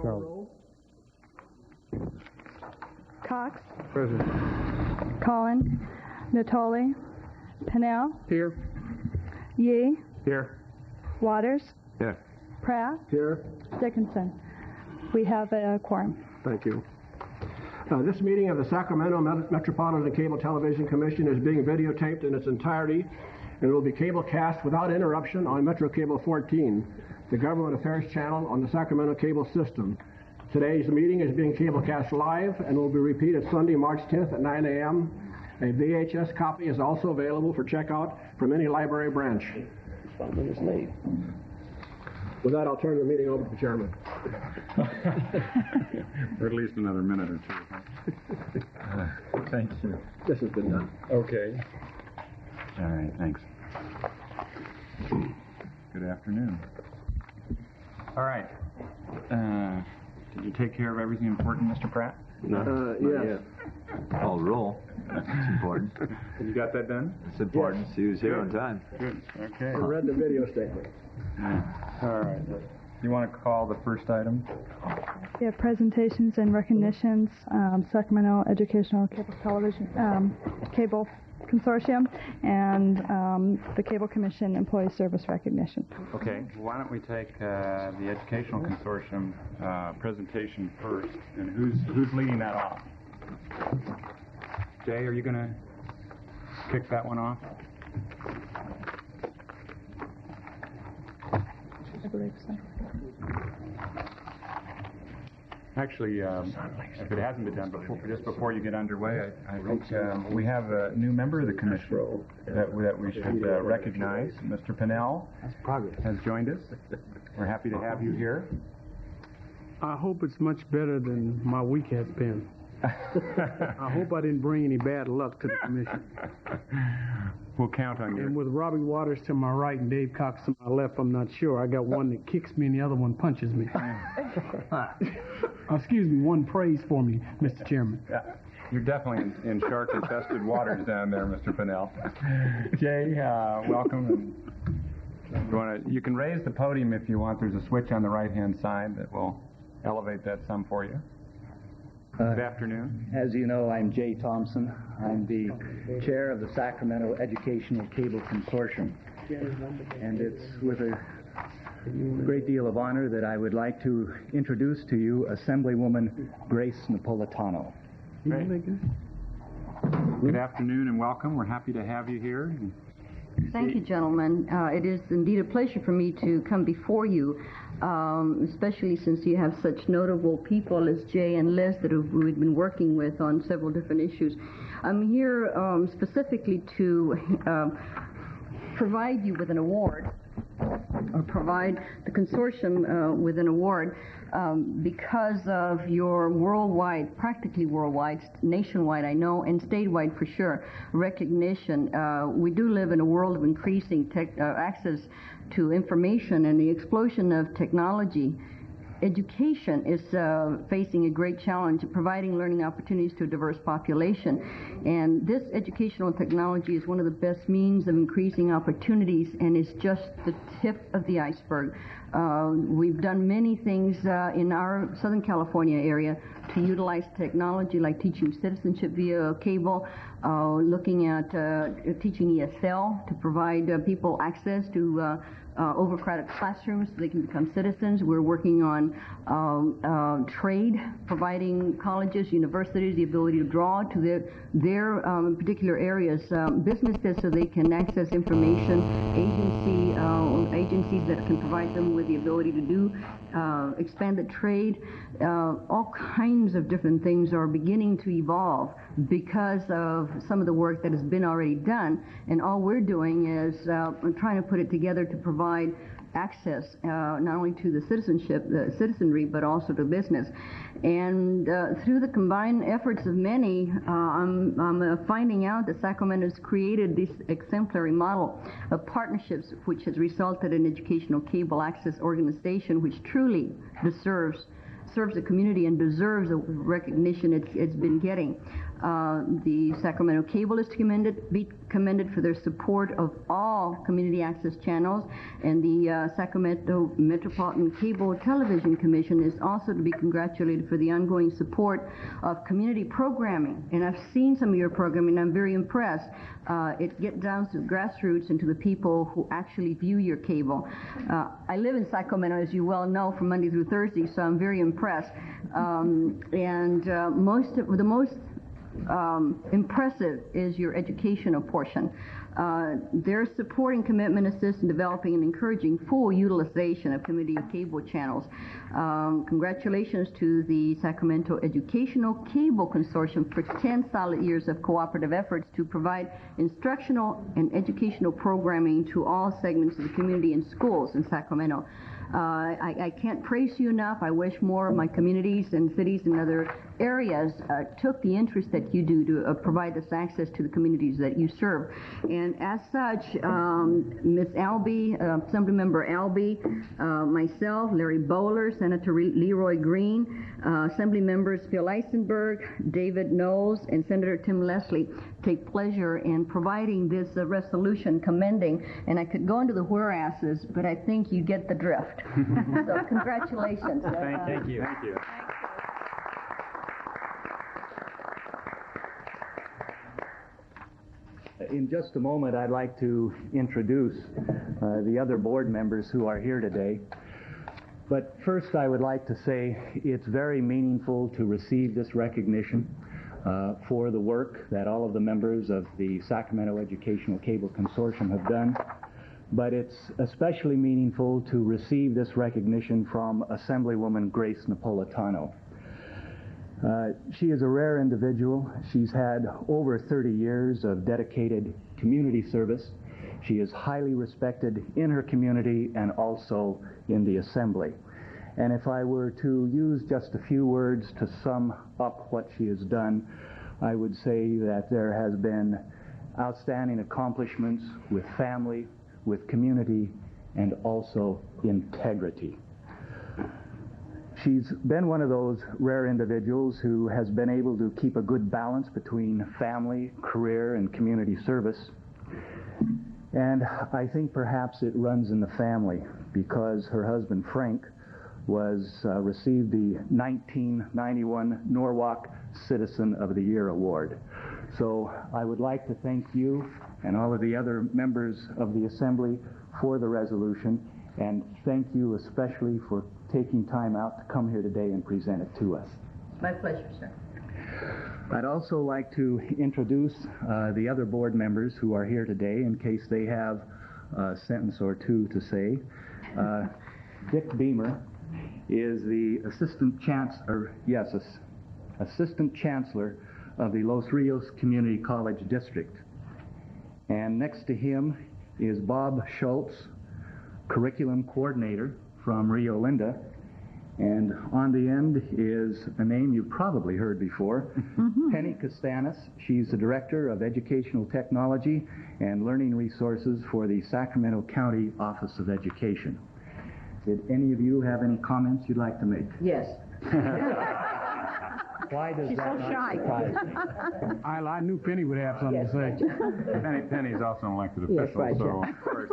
Charles. Cox. Present. Collin. Natoli. Pennell. Here. Yee. Here. Waters. Here. Pratt. Here. Dickinson. We have a quorum. Thank you. This meeting of the Sacramento Metropolitan Cable Television Commission is being videotaped in its entirety and will be cable cast without interruption on Metro Cable 14, the government affairs channel on the Sacramento cable system. Today's meeting is being cable cast live and will be repeated Sunday, March 10th at 9 a.m. A VHS copy is also available for checkout from any library branch. With that, I'll turn the meeting over to the chairman. For at least another minute or two. Thank you. This has been done. Okay. All right, thanks. Good afternoon. All right. Did you take care of everything important, Mr. Pratt? No. Yes. I'll roll. It's important. You got that done? It's important. Yes. He was here on time. Good. Okay. I read the video statement. All right. You want to call the first item? We have presentations and recognitions, Sacramento Educational Cable Television, Cable Consortium, and the Cable Commission Employee Service Recognition. Okay. Why don't we take the Educational Consortium presentation first, and who's leading that off? Jay, are you going to kick that one off? I believe so. Actually, if it hasn't been done before, just before you get underway, I think we have a new member of the commission that we should recognize. Mr. Pennell has joined us. We're happy to have you here. I hope it's much better than my week has been. I hope I didn't bring any bad luck to the commission. We'll count on you. And with Robbie Waters to my right and Dave Cox to my left, I'm not sure. I got one that kicks me and the other one punches me. Excuse me, one prays for me, Mr. Chairman. You're definitely in shark-infested waters down there, Mr. Pennell. Jay, welcome. And you can raise the podium if you want. There's a switch on the right-hand side that will elevate that some for you. Good afternoon. As you know, I'm Jay Thompson. I'm the chair of the Sacramento Educational Cable Consortium. And it's with a great deal of honor that I would like to introduce to you Assemblywoman Grace Napolitano. Good afternoon and welcome. We're happy to have you here. Thank you, gentlemen. It is indeed a pleasure for me to come before you, especially since you have such notable people as Jay and Liz that we've been working with on several different issues. I'm here specifically to provide you with an award, or provide the consortium with an award because of your worldwide, practically worldwide, nationwide, I know, and statewide for sure, recognition. We do live in a world of increasing access to information and the explosion of technology. Education is facing a great challenge of providing learning opportunities to a diverse population. And this educational technology is one of the best means of increasing opportunities and is just the tip of the iceberg. We've done many things in our Southern California area to utilize technology, like teaching citizenship via cable, looking at teaching ESL to provide people access to overcrowded classrooms so they can become citizens. We're working on trade, providing colleges, universities the ability to draw to their particular areas, businesses so they can access information, agencies that can provide them with the ability to do expanded trade. All kinds of different things are beginning to evolve because of some of the work that has been already done, and all we're doing is trying to put it together to provide access not only to the citizenry, but also to business. And through the combined efforts of many, I'm finding out that Sacramento has created this exemplary model of partnerships, which has resulted in educational cable access organization, which truly serves the community and deserves the recognition it's been getting. The Sacramento Cable is to be commended for their support of all community access channels, and the Sacramento Metropolitan Cable Television Commission is also to be congratulated for the ongoing support of community programming. And I've seen some of your programming, and I'm very impressed. It gets down to the grassroots and to the people who actually view your cable. I live in Sacramento, as you well know, from Monday through Thursday, so I'm very impressed. The most impressive is your educational portion. Their support and commitment assist in developing and encouraging full utilization of community cable channels. Congratulations to the Sacramento Educational Cable Consortium for 10 solid years of cooperative efforts to provide instructional and educational programming to all segments of the community and schools in Sacramento. I can't praise you enough. I wish more of my communities and cities and other areas took the interest that you do to provide us access to the communities that you serve. And as such, Ms. Albee, Assemblymember Albee, myself, Larry Bowler, Senator Leroy Green, Assembly members Phil Eisenberg, David Knowles, and Senator Tim Leslie take pleasure in providing this resolution commending. And I could go into the whereases, but I think you get the drift. So congratulations. Thank you. Thank you. In just a moment, I'd like to introduce the other board members who are here today. But first, I would like to say it's very meaningful to receive this recognition for the work that all of the members of the Sacramento Educational Cable Consortium have done. But it's especially meaningful to receive this recognition from Assemblywoman Grace Napolitano. She is a rare individual. She's had over 30 years of dedicated community service. She is highly respected in her community and also in the Assembly. And if I were to use just a few words to sum up what she has done, I would say that there has been outstanding accomplishments with family, with community, and also integrity. She's been one of those rare individuals who has been able to keep a good balance between family, career, and community service. And I think perhaps it runs in the family because her husband, Frank, received the 1991 Norwalk Citizen of the Year Award. So I would like to thank you and all of the other members of the Assembly for the resolution, and thank you especially for taking time out to come here today and present it to us. My pleasure, sir. I'd also like to introduce the other board members who are here today in case they have a sentence or two to say. Dick Beamer is the Assistant Chancellor of the Los Rios Community College District. And next to him is Bob Schultz, Curriculum Coordinator from Rio Linda. And on the end is a name you've probably heard before, Penny Castanis. She's the Director of Educational Technology and Learning Resources for the Sacramento County Office of Education. Did any of you have any comments you'd like to make? Yes. Why does She's that so not shy. surprise you? I knew Penny would have something Yes. to say. Penny's also an elected Yes, official, right, so yeah. of course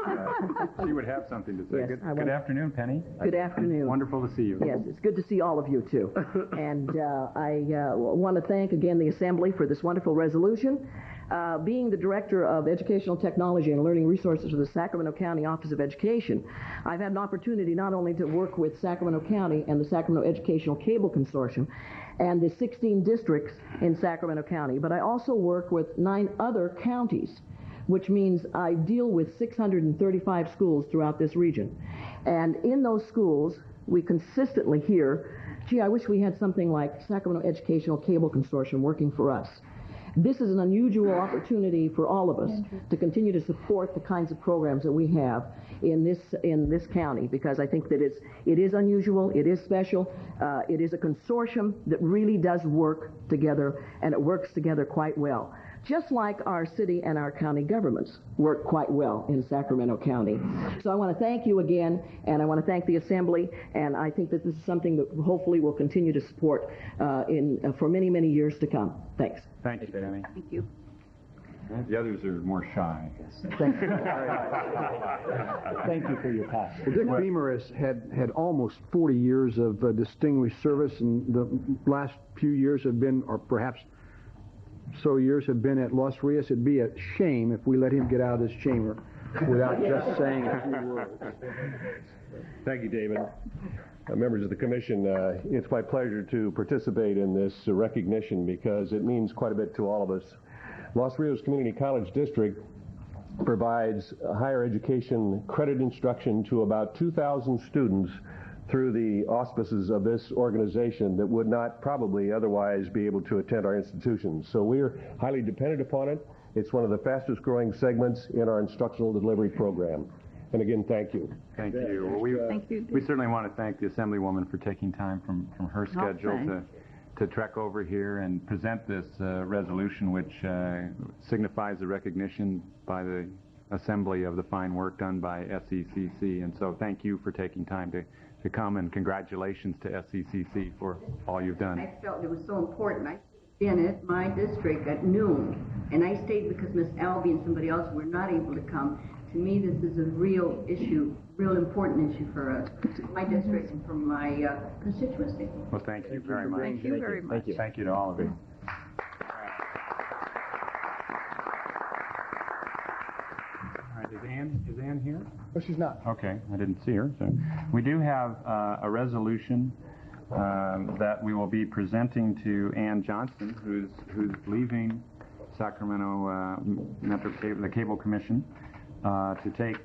she would have something to say. Yes, I Good will. afternoon, Penny. Good afternoon. Wonderful to see you. Yes, it's good to see all of you, too. And I want to thank again the Assembly for this wonderful resolution. Being the Director of Educational Technology and Learning Resources for the Sacramento County Office of Education, I've had an opportunity not only to work with Sacramento County and the Sacramento Educational Cable Consortium and the 16 districts in Sacramento County, but I also work with 9 other counties, which means I deal with 635 schools throughout this region. And in those schools, we consistently hear, gee, I wish we had something like Sacramento Educational Cable Consortium working for us. This is an unusual opportunity for all of us to continue to support the kinds of programs that we have in this county, because I think that it is unusual, it is special, it is a consortium that really does work together, and it works together quite well. just like our city and our county governments work quite well in Sacramento County. So I want to thank you again, and I want to thank the Assembly, and I think that this is something that hopefully we'll continue to support for many, many years to come. Thanks. Thank you, Penny. Thank you. The others are more shy. Thank you. Thank you for your passion. Well, Dick Beamer has had almost 40 years of distinguished service, and the last few years have been, or perhaps so years have been at Los Rios. It'd be a shame if we let him get out of this chamber without just saying a few words. Thank you, David. Members of the Commission, it's my pleasure to participate in this recognition because it means quite a bit to all of us. Los Rios Community College District provides higher education credit instruction to about 2,000 students through the auspices of this organization that would not probably otherwise be able to attend our institutions. So we're highly dependent upon it. It's one of the fastest growing segments in our instructional delivery program. And again, thank you. Thank you. Well, Thank you. we certainly want to thank the Assemblywoman for taking time from her schedule to trek over here and present this resolution, which signifies the recognition by the Assembly of the fine work done by SECC. And so thank you for taking time to come, and congratulations to SECC for all you've done. I felt it was so important. I stayed in at my district at noon, and I stayed because Miss Albee and somebody else were not able to come. To me, this is a real issue, real important issue for my district and for my constituency. Well, thank you very much. Thank you very much. Thank you to all of you. All right, is Ann here? No, she's not. Okay, I didn't see her. So we do have a resolution that we will be presenting to Ann Johnson, who's leaving Sacramento the Cable Commission to take.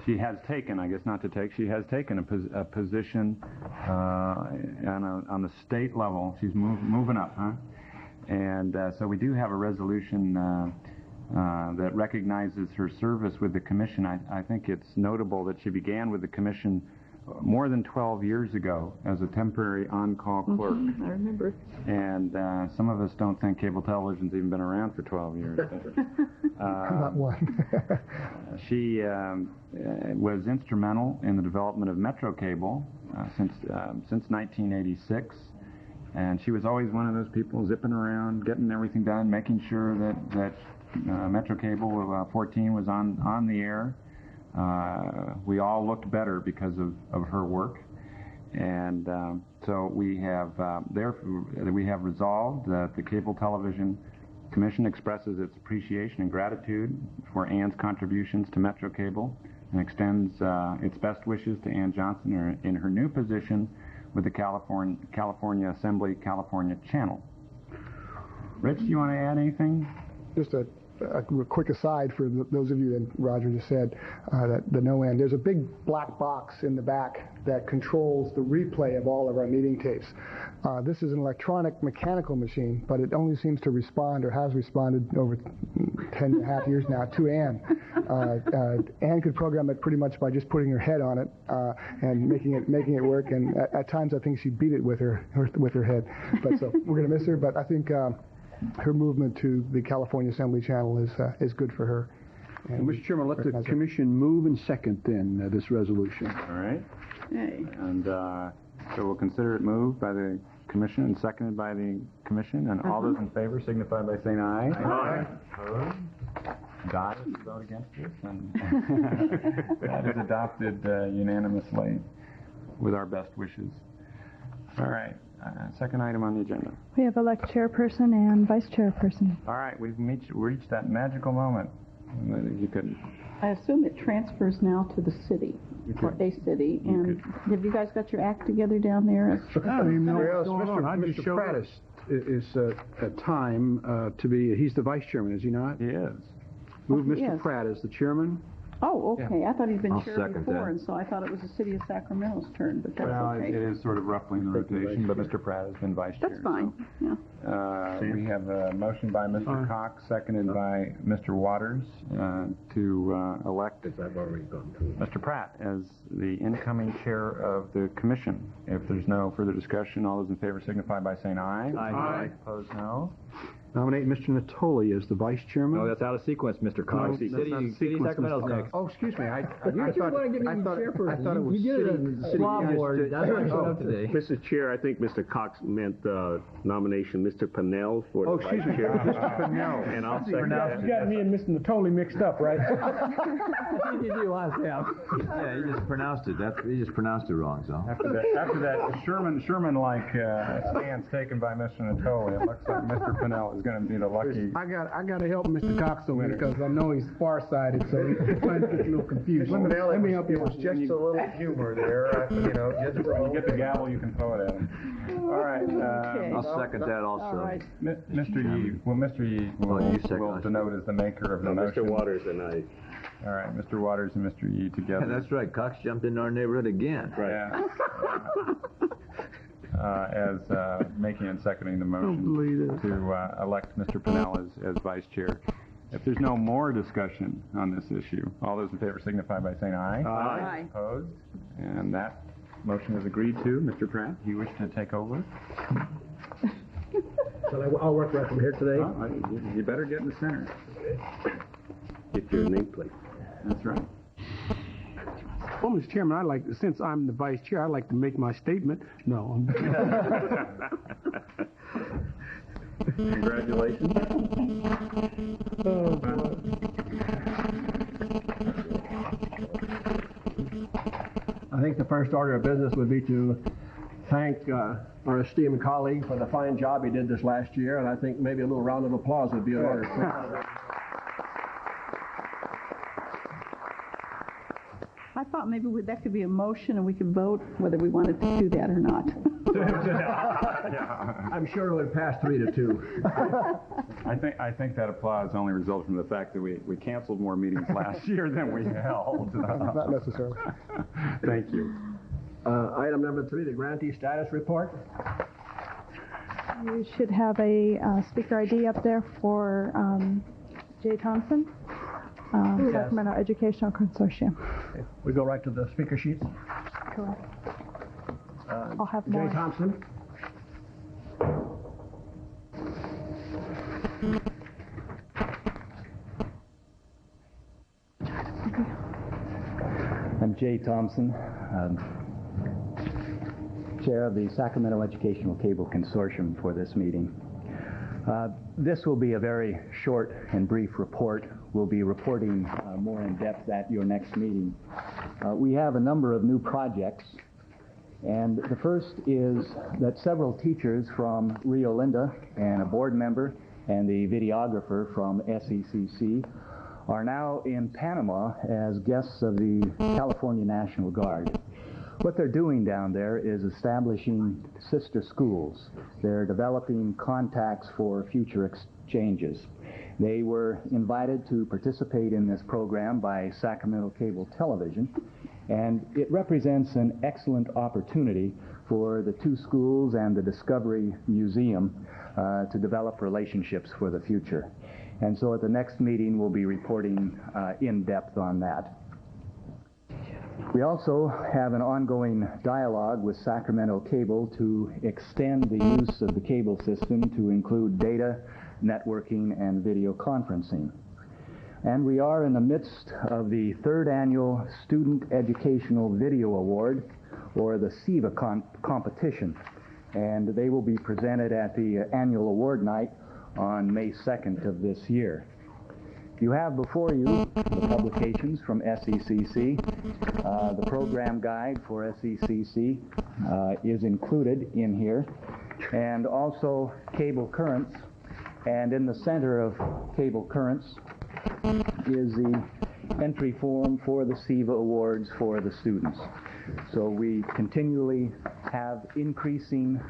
She has taken, I guess not to take. She has taken a position on the state level. She's moving up, huh? And so we do have a resolution that recognizes her service with the commission. I think it's notable that she began with the commission more than 12 years ago as a temporary on-call clerk. I remember. And some of us don't think cable television's even been around for 12 years. Not one. She was instrumental in the development of Metro Cable since 1986. And she was always one of those people zipping around, getting everything done, making sure that Metro Cable 14 was on the air. We all looked better because of her work. And so we have resolved that the Cable Television Commission expresses its appreciation and gratitude for Ann's contributions to Metro Cable and extends its best wishes to Ann Johnson in her new position with the California Assembly California Channel. Rich, do you want to add anything? Just a quick aside for those of you that Roger just said, the no end. There's a big black box in the back that controls the replay of all of our meeting tapes. This is an electronic mechanical machine, but it only seems to respond, or has responded over 10 and a half years now, to Ann. Ann could program it pretty much by just putting her head on it and making it work. And at times, I think she beat it with her head. But so we're going to miss her. But I think her movement to the California Assembly Channel is good for her. And Mr. Chairman, let the commission move and second then this resolution. All right. Hey. And so we'll consider it moved by the commission and seconded by the commission. And all those in favor signify by saying aye. Aye. Opposed? God is to vote against this. And that is adopted unanimously with our best wishes. All right. Second item on the agenda. We have elect chairperson and vice chairperson. All right, we've reached that magical moment. You could. I assume it transfers now to the city, or a city. And have you guys got your act together down there? I don't even know what's going on. Mr. Pratt is at time to be. He's the vice chairman, is he not? He is. Move Mr. Yes. Pratt as the chairman. Oh, okay. Yeah. I thought he'd been I'll chair second before, that. and so I thought it was the city of Sacramento's turn, but that's Well, okay. it is sort of roughly in the rotation, but Mr. Pratt has been vice chair. That's fine. So. Yeah. We have a motion by Mr. Cox, seconded by Mr. Waters, to elect Mr. Pratt as the incoming chair of the commission. If there's no further discussion, all those in favor signify by saying aye. Aye. Opposed, no. Nominate Mr. Natoli as the vice chairman. No, that's out of sequence, Mr. Cox. No, that's not City sequence, Sacramento's Mr. next. Oh, excuse me. I thought it was You did it city. in the small board. That's why I showed up today. Mr. Chair, I think Mr. Cox meant nomination Mr. Pennell for Oh, the excuse vice me, chair. Mr. Pennell. And I'll second that. You got me and Mr. Natoli mixed up, right? I think you do, yeah, you just pronounced it. You just pronounced it wrong, so. After that Sherman-like stance taken by Mr. Natoli, it looks like Mr. Pennell is going to be the lucky. I got to help Mr. Cox over here because I know he's farsighted, so he's trying to get a little confused. Let me help you. It was just a little humor there, just for When you get the gavel, you can throw it at him. All right. I'll second that also. All right. Mr. Yee. Well, Mr. Yee will denote as the maker of the motion. Mr. Waters and I. All right, Mr. Waters and Mr. Yee together. That's right. Cox jumped into our neighborhood again. Right. Yeah. As making and seconding the motion to elect Mr. Pennell as vice chair. If there's no more discussion on this issue, all those in favor signify by saying aye. Aye. Opposed? And that motion is agreed to. Mr. Pratt, you wish to take over? So I'll work right from here today. You better get in the center. Get your nameplate. That's right. Well, Mr. Chairman, since I'm the vice chair, I'd like to make my statement. No. Congratulations. Oh, boy. I think the first order of business would be to thank our esteemed colleague for the fine job he did this last year, and I think maybe a little round of applause would be in order. I thought maybe that could be a motion and we could vote whether we wanted to do that or not. I'm sure it would pass 3-2. I think that applause only results from the fact that we canceled more meetings last year than we held. Not necessarily. Thank you. Item number 3, the grantee status report. You should have a speaker ID up there for Jay Thompson, Sacramento Educational Consortium. Okay. We go right to the speaker sheets. Correct. I'll have Jay more. Thompson. I'm Jay Thompson, chair of the Sacramento Educational Cable Consortium for this meeting. This will be a very short and brief report. We'll be reporting more in depth at your next meeting. We have a number of new projects, and the first is that several teachers from Rio Linda and a board member and the videographer from SECC are now in Panama as guests of the California National Guard. What they're doing down there is establishing sister schools. They're developing contacts for future exchanges. They were invited to participate in this program by Sacramento Cable Television, and it represents an excellent opportunity for the two schools and the Discovery Museum to develop relationships for the future. And so at the next meeting, we'll be reporting in depth on that. We also have an ongoing dialogue with Sacramento Cable to extend the use of the cable system to include data, networking, and video conferencing. And we are in the midst of the third annual Student Educational Video Award, or the SEVA competition. And they will be presented at the annual award night on May 2nd of this year. You have before you the publications from SECC. The program guide for SECC is included in here, and also Cable Currents. And in the center of Cable Currents is the entry form for the SEVA Awards for the students. So we continually have increasing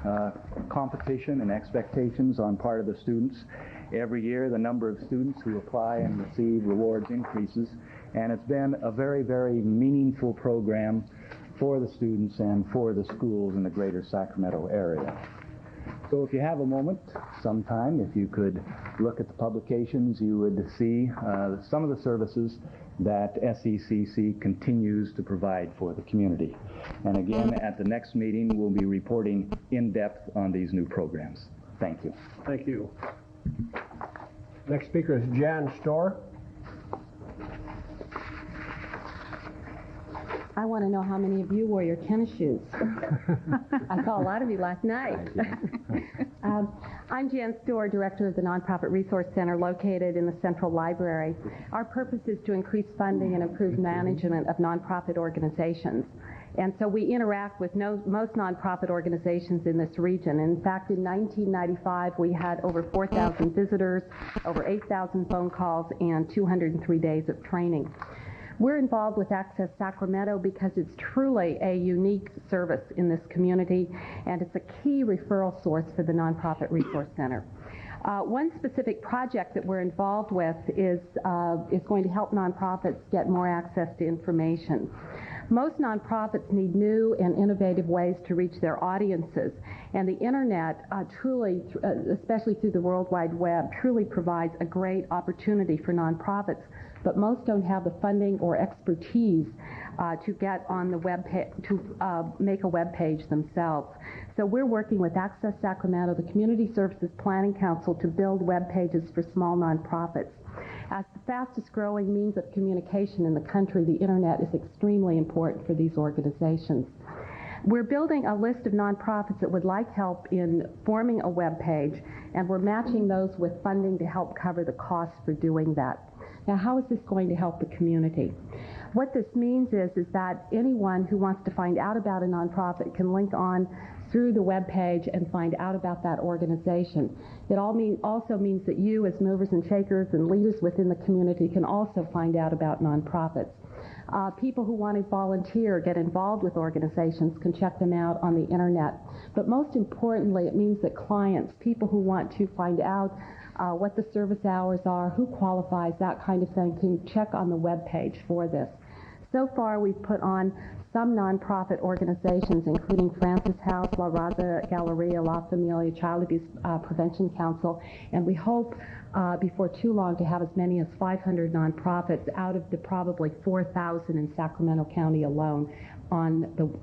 competition and expectations on part of the students. Every year the number of students who apply and receive rewards increases, and it's been a very, very meaningful program for the students and for the schools in the greater Sacramento area. So if you have a moment sometime, if you could look at the publications, you would see some of the services that SECC continues to provide for the community. And again, at the next meeting, we'll be reporting in depth on these new programs. Thank you. Thank you. Next speaker is Jan Storr. I want to know how many of you wore your tennis shoes. I saw a lot of you last night. I'm Jan Storr, Director of the Nonprofit Resource Center located in the Central Library. Our purpose is to increase funding and improve management of nonprofit organizations. And so we interact with most nonprofit organizations in this region. In fact, in 1995, we had over 4,000 visitors, over 8,000 phone calls, and 203 days of training. We're involved with Access Sacramento because it's truly a unique service in this community, and it's a key referral source for the Nonprofit Resource Center. One specific project that we're involved with is going to help nonprofits get more access to information. Most nonprofits need new and innovative ways to reach their audiences, and the internet truly, especially through the World Wide Web, truly provides a great opportunity for nonprofits, but most don't have the funding or expertise to get on the web to make a web page themselves. So we're working with Access Sacramento, the Community Services Planning Council, to build web pages for small nonprofits. As the fastest growing means of communication in the country, the internet is extremely important for these organizations. We're building a list of nonprofits that would like help in forming a web page, and we're matching those with funding to help cover the costs for doing that. Now, how is this going to help the community? What this means is that anyone who wants to find out about a nonprofit can link on through the web page and find out about that organization. It also means that you, as movers and shakers and leaders within the community, can also find out about nonprofits. People who want to volunteer, get involved with organizations, can check them out on the internet. But most importantly, it means that clients, people who want to find out what the service hours are, who qualifies, that kind of thing, can check on the web page for this. So far, we've put on some nonprofit organizations, including Francis House, La Raza Galleria, La Familia, Child Abuse Prevention Council, and we hope before too long to have as many as 500 nonprofits out of the probably 4,000 in Sacramento County alone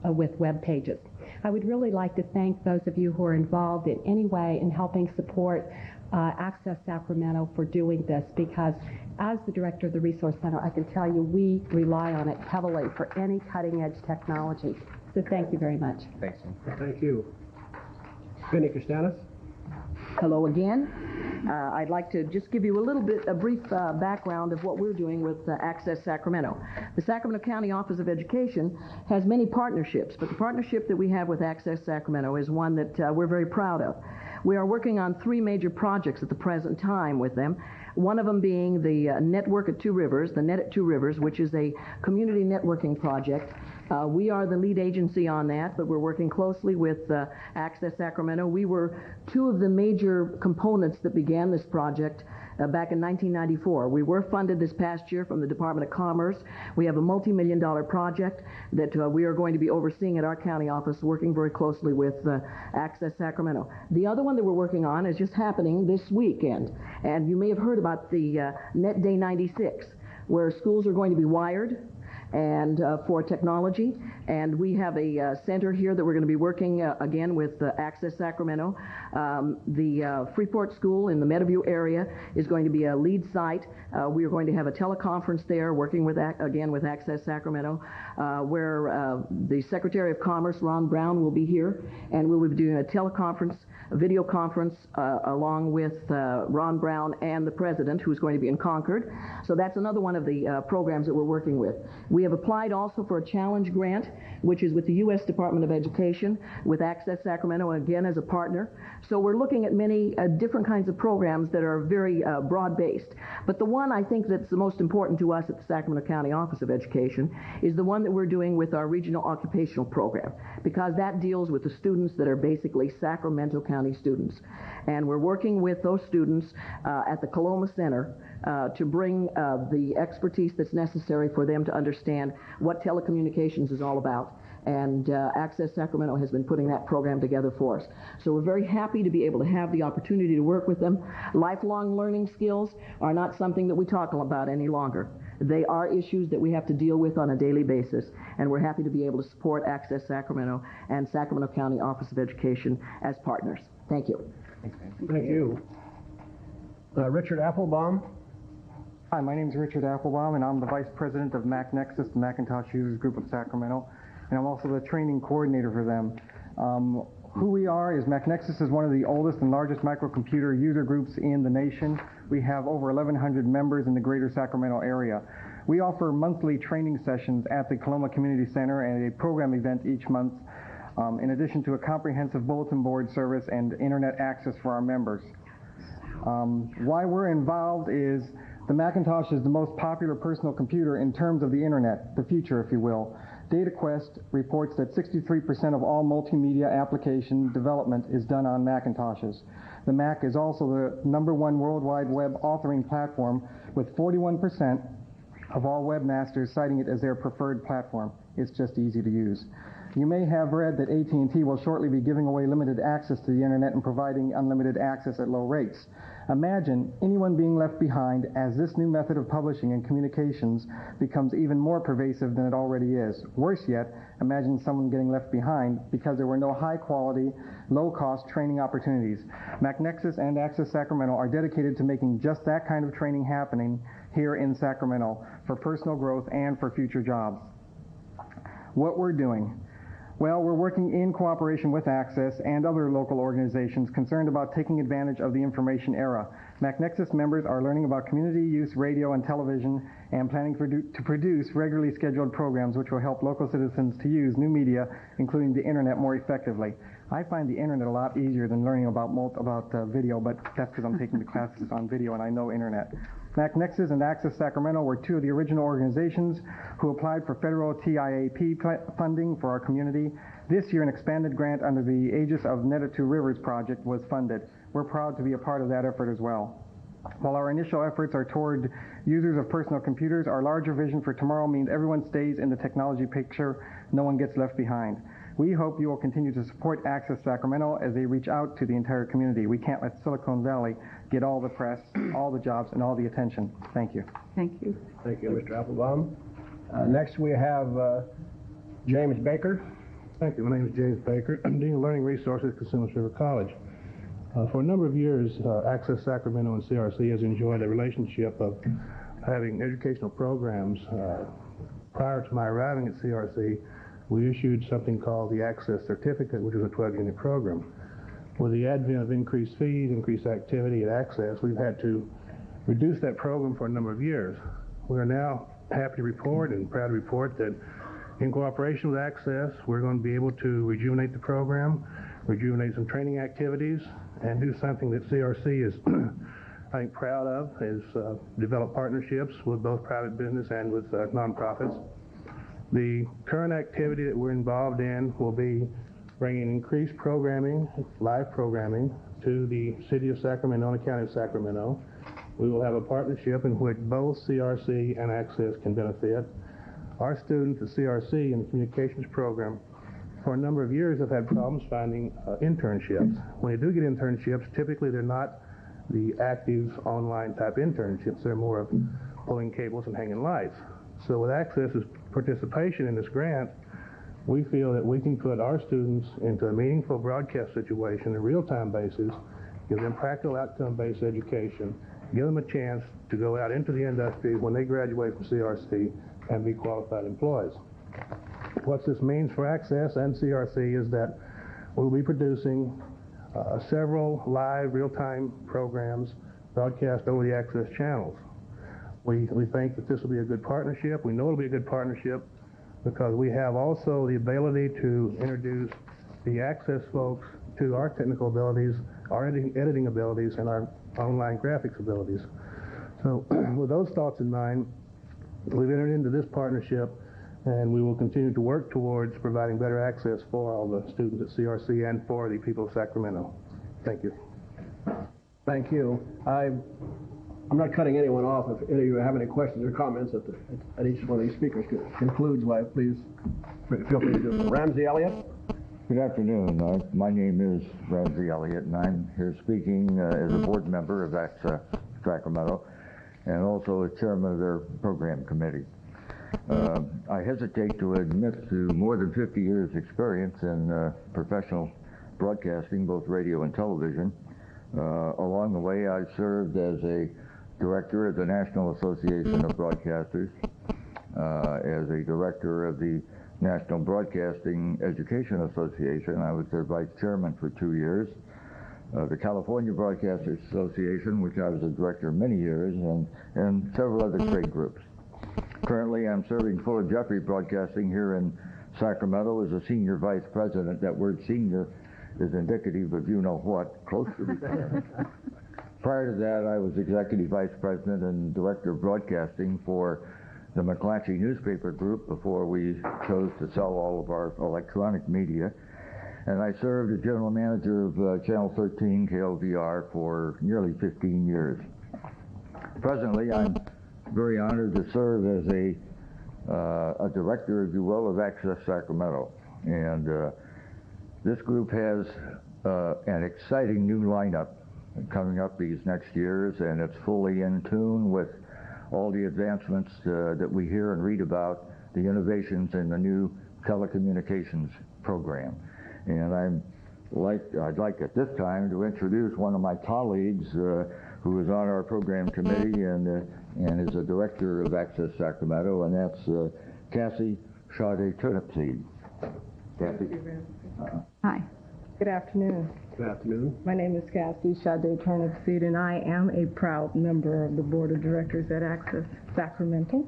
with web pages. I would really like to thank those of you who are involved in any way in helping support Access Sacramento for doing this, because as the director of the Resource Center, I can tell you we rely on it heavily for any cutting-edge technology. So thank you very much. Thanks. Thank you. Vinny Castanis. Hello again. I'd like to just give you a brief background of what we're doing with Access Sacramento. The Sacramento County Office of Education has many partnerships, but the partnership that we have with Access Sacramento is one that we're very proud of. We are working on 3 major projects at the present time with them. One of them being the Network at Two Rivers, the Net at Two Rivers, which is a community networking project. We are the lead agency on that, but we're working closely with Access Sacramento. We were 2 of the major components that began this project back in 1994. We were funded this past year from the Department of Commerce. We have a multi-million-dollar project that we are going to be overseeing at our county office, working very closely with Access Sacramento. The other one that we're working on is just happening this weekend, and you may have heard about the Net Day 96, where schools are going to be wired and for technology, and we have a center here that we're going to be working again with Access Sacramento. The Freeport School in the Meadowview area is going to be a lead site. We are going to have a teleconference there, working with again with Access Sacramento, where the Secretary of Commerce, Ron Brown, will be here, and we'll be doing a video conference along with Ron Brown and the President, who's going to be in Concord. So that's another one of the programs that we're working with. We have applied also for a challenge grant, which is with the U.S. Department of Education, with Access Sacramento, again as a partner. So we're looking at many different kinds of programs that are very broad-based. But the one I think that's the most important to us at the Sacramento County Office of Education is the one that we're doing with our regional occupational program, because that deals with the students that are basically Sacramento County students. And we're working with those students at the Coloma Center to bring the expertise that's necessary for them to understand what telecommunications is all about. And Access Sacramento has been putting that program together for us. So we're very happy to be able to have the opportunity to work with them. Lifelong learning skills are not something that we talk about any longer. They are issues that we have to deal with on a daily basis, and we're happy to be able to support Access Sacramento and Sacramento County Office of Education as partners. Thank you. Thank you. Richard Applebaum. Hi, my name is Richard Applebaum, and I'm the Vice President of MacNexus, the Macintosh Users Group of Sacramento, and I'm also the training coordinator for them. Who we are is MacNexus is one of the oldest and largest microcomputer user groups in the nation. We have over 1,100 members in the greater Sacramento area. We offer monthly training sessions at the Coloma Community Center and a program event each month, in addition to a comprehensive bulletin board service and internet access for our members. Why we're involved is the Macintosh is the most popular personal computer in terms of the internet, the future, if you will. DataQuest reports that 63% of all multimedia application development is done on Macintoshes. The Mac is also the #1 worldwide web authoring platform, with 41% of all webmasters citing it as their preferred platform. It's just easy to use. You may have read that AT&T will shortly be giving away limited access to the internet and providing unlimited access at low rates. Imagine anyone being left behind as this new method of publishing and communications becomes even more pervasive than it already is. Worse yet, imagine someone getting left behind because there were no high-quality, low-cost training opportunities. MacNexus and Access Sacramento are dedicated to making just that kind of training happening here in Sacramento for personal growth and for future jobs. What we're doing. Well, we're working in cooperation with Access and other local organizations concerned about taking advantage of the information era. MacNexus members are learning about community use radio and television and planning to produce regularly scheduled programs which will help local citizens to use new media, including the internet, more effectively. I find the internet a lot easier than learning about video, but that's because I'm taking the classes on video and I know internet. MacNexus and Access Sacramento were two of the original organizations who applied for federal TIAP funding for our community. This year, an expanded grant under the aegis of Net of Two Rivers project was funded. We're proud to be a part of that effort as well. While our initial efforts are toward users of personal computers, our larger vision for tomorrow means everyone stays in the technology picture, no one gets left behind. We hope you will continue to support Access Sacramento as they reach out to the entire community. We can't let Silicon Valley get all the press, all the jobs, and all the attention. Thank you. Thank you. Thank you, Mr. Applebaum. Next we have James Baker. Thank you. My name is James Baker. I'm Dean of Learning Resources at Casinos River College. For a number of years, Access Sacramento and CRC has enjoyed a relationship of having educational programs. Prior to my arriving at CRC, we issued something called the Access Certificate, which is a 12-unit program. With the advent of increased fees, increased activity at Access, we've had to reduce that program for a number of years. We are now happy to report and proud to report that in cooperation with Access, we're going to be able to rejuvenate the program, rejuvenate some training activities, and do something that CRC is, I think, proud of, is develop partnerships with both private business and with nonprofits. The current activity that we're involved in will be bringing increased programming, live programming, to the city of Sacramento and the county of Sacramento. We will have a partnership in which both CRC and Access can benefit. Our students at CRC in the communications program for a number of years have had problems finding internships. When they do get internships, typically they're not the active online type internships. They're more of pulling cables and hanging lights. So with Access's participation in this grant, we feel that we can put our students into a meaningful broadcast situation on a real-time basis, give them practical outcome-based education, give them a chance to go out into the industry when they graduate from CRC and be qualified employees. What this means for Access and CRC is that we'll be producing several live real-time programs broadcast over the Access channels. We think that this will be a good partnership. We know it'll be a good partnership because we have also the ability to introduce the Access folks to our technical abilities, our editing abilities, and our online graphics abilities. So with those thoughts in mind, we've entered into this partnership, and we will continue to work towards providing better access for all the students at CRC and for the people of Sacramento. Thank you. Thank you. I'm not cutting anyone off. If any of you have any questions or comments at each one of these speakers concludes, please feel free to do so. Ramsey Elliott. Good afternoon. My name is Ramsey Elliott, and I'm here speaking as a board member of Access Sacramento and also as chairman of their program committee. I hesitate to admit to more than 50 years experience in professional broadcasting, both radio and television. Along the way, I served as a director of the National Association of Broadcasters, as a director of the National Broadcasting Education Association. I was their vice chairman for 2 years. The California Broadcasters Association, which I was a director many years, and several other trade groups. Currently, I'm serving Fuller Jeffrey Broadcasting here in Sacramento as a senior vice president. That word senior is indicative of you-know-what, close to retirement. Prior to that, I was executive vice president and director of broadcasting for the McClatchy newspaper group before we chose to sell all of our electronic media. And I served as general manager of Channel 13 KLVR for nearly 15 years. Presently, I'm very honored to serve as a director, if you will, of Access Sacramento. And this group has an exciting new lineup coming up these next years, and it's fully in tune with all the advancements that we hear and read about, the innovations in the new telecommunications program. And I'd like at this time to introduce one of my colleagues who is on our program committee and is a director of Access Sacramento, and that's Cassie Sade Turnipseed. Cassie. Hi. Good afternoon. Good afternoon. My name is Cassie Sade Turnipseed, and I am a proud member of the Board of Directors at Access Sacramento.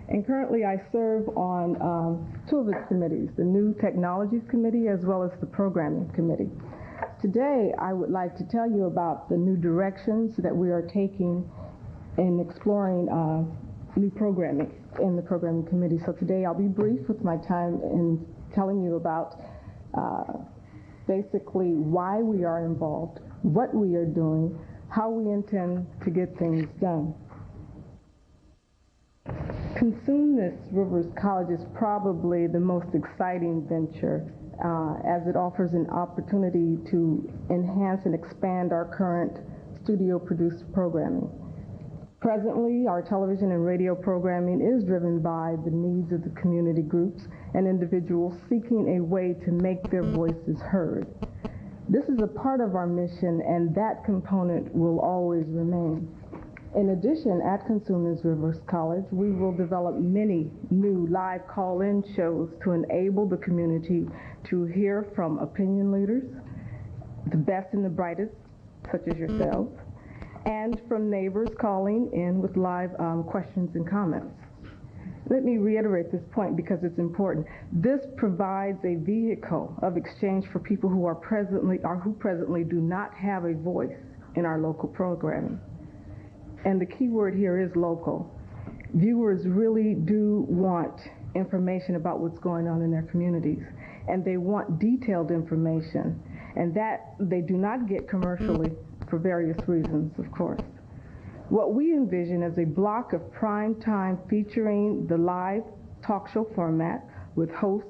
And currently I serve on 2 of its committees, the New Technologies Committee as well as the Programming Committee. Today I would like to tell you about the new directions that we are taking in exploring new programming in the Programming Committee. So today I'll be brief with my time in telling you about basically why we are involved, what we are doing, how we intend to get things done. Consume This Rivers College is probably the most exciting venture as it offers an opportunity to enhance and expand our current studio-produced programming. Presently, our television and radio programming is driven by the needs of the community groups and individuals seeking a way to make their voices heard. This is a part of our mission, and that component will always remain. In addition, at Consumers Rivers College, we will develop many new live call-in shows to enable the community to hear from opinion leaders, the best and the brightest, such as yourselves, and from neighbors calling in with live questions and comments. Let me reiterate this point because it's important. This provides a vehicle of exchange for people who presently do not have a voice in our local programming. And the key word here is local. Viewers really do want information about what's going on in their communities, and they want detailed information, and that they do not get commercially for various reasons, of course. What we envision is a block of prime time featuring the live talk show format with hosts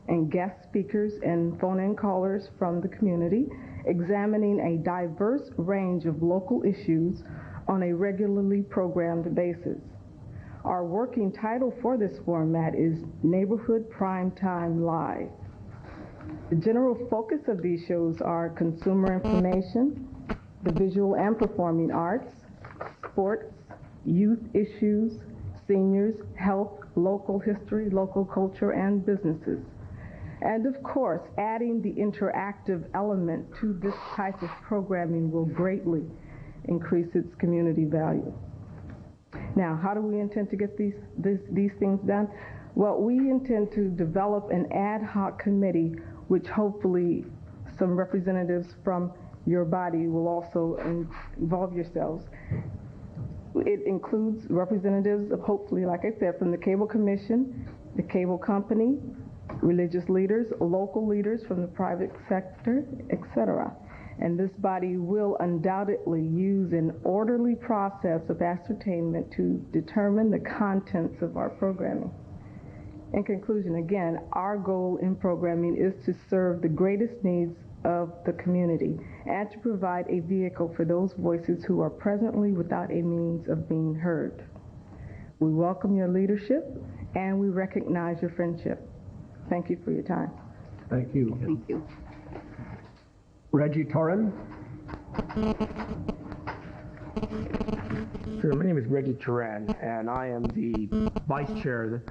and guest speakers and phone-in callers from the community, examining a diverse range of local issues on a regularly programmed basis. Our working title for this format is Neighborhood Primetime Live. The general focus of these shows are consumer information, the visual and performing arts, sports, youth issues, seniors, health, local history, local culture, and businesses. And of course, adding the interactive element to this type of programming will greatly increase its community value. Now, how do we intend to get these things done? Well, we intend to develop an ad hoc committee, which hopefully some representatives from your body will also involve yourselves. It includes representatives of, hopefully, like I said, from the Cable Commission, the cable company, religious leaders, local leaders from the private sector, etc. And this body will undoubtedly use an orderly process of ascertainment to determine the contents of our programming. In conclusion, again, our goal in programming is to serve the greatest needs of the community and to provide a vehicle for those voices who are presently without a means of being heard. We welcome your leadership and we recognize your friendship. Thank you for your time. Thank you. Thank you. Reggie Torren. Sure, my name is Reggie Turan, and I am the Vice Chair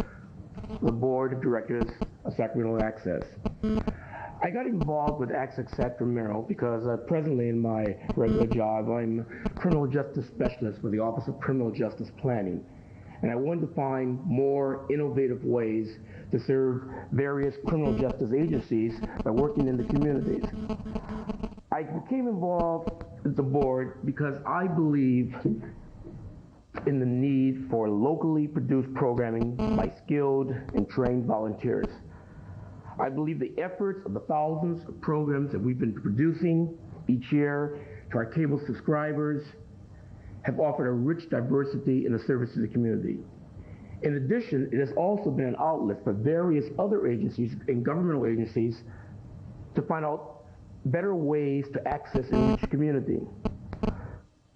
of the Board of Directors of Sacramento Access. I got involved with Access Sacramento because presently in my regular job, I'm a criminal justice specialist with the Office of Criminal Justice Planning. And I wanted to find more innovative ways to serve various criminal justice agencies by working in the communities. I became involved with the board because I believe in the need for locally produced programming by skilled and trained volunteers. I believe the efforts of the thousands of programs that we've been producing each year to our cable subscribers have offered a rich diversity in the service to the community. In addition, it has also been an outlet for various other agencies and governmental agencies to find out better ways to access and reach the community.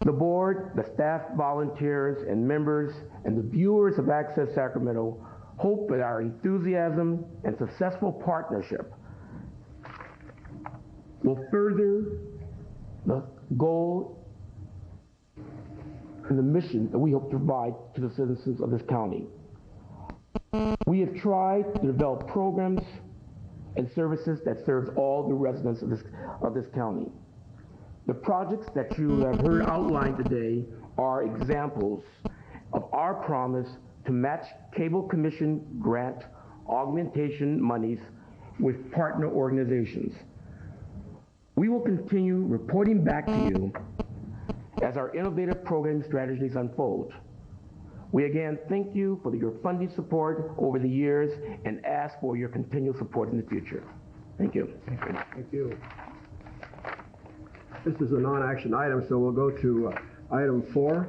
The board, the staff, volunteers, and members, and the viewers of Access Sacramento hope that our enthusiasm and successful partnership will further the goal and the mission that we hope to provide to the citizens of this county. We have tried to develop programs and services that serve all the residents of this county. The projects that you have heard outlined today are examples of our promise to match Cable Commission grant augmentation monies with partner organizations. We will continue reporting back to you as our innovative program strategies unfold. We again thank you for your funding support over the years and ask for your continued support in the future. Thank you. Thank you. This is a non-action item, so we'll go to item 4.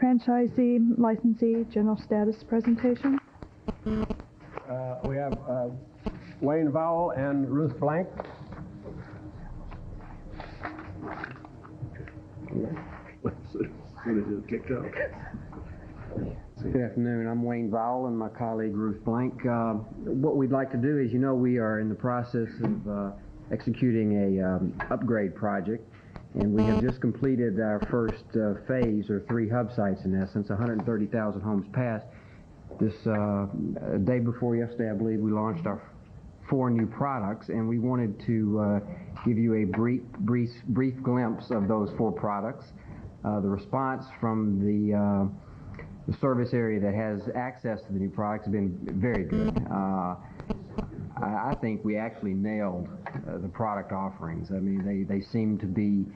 Franchisee, licensee, general status presentation. We have Wayne Vowell and Ruth Blank. As soon as it's kicked out. Good afternoon. I'm Wayne Vowell and my colleague Ruth Blank. What we'd like to do is, we are in the process of executing a upgrade project, and we have just completed our first phase, or 3 hub sites in essence, 130,000 homes passed. This day before yesterday, I believe, we launched our 4 new products, and we wanted to give you a brief glimpse of those 4 products. The response from the service area that has access to the new products has been very good. I think we actually nailed the product offerings. I mean, they seem to be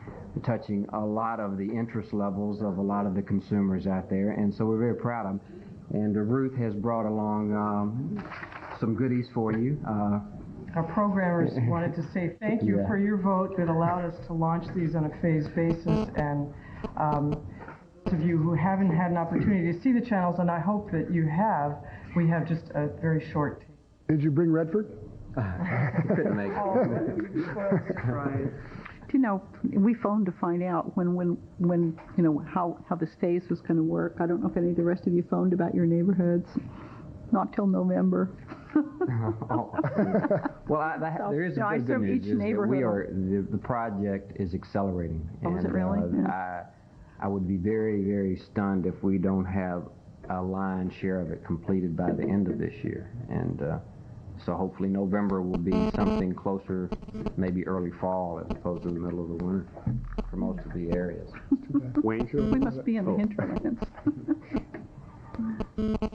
touching a lot of the interest levels of a lot of the consumers out there, and so we're very proud of them. And Ruth has brought along some goodies for you. Our programmers wanted to say thank you for your vote that allowed us to launch these on a phased basis, and those of you who haven't had an opportunity to see the channels, and I hope that you have, we have just a very short tape. Did you bring Redford? Couldn't make it. Right. We phoned to find out when how this phase was going to work. I don't know if any of the rest of you phoned about your neighborhoods. Not till November. Well, there is a good news. Is that the project is accelerating. Oh, is it really? I would be very, very stunned if we don't have a lion's share of it completed by the end of this year. And so hopefully November will be something closer, maybe early fall as opposed to the middle of the winter for most of the areas. Wayne, we must be in the hinterlands.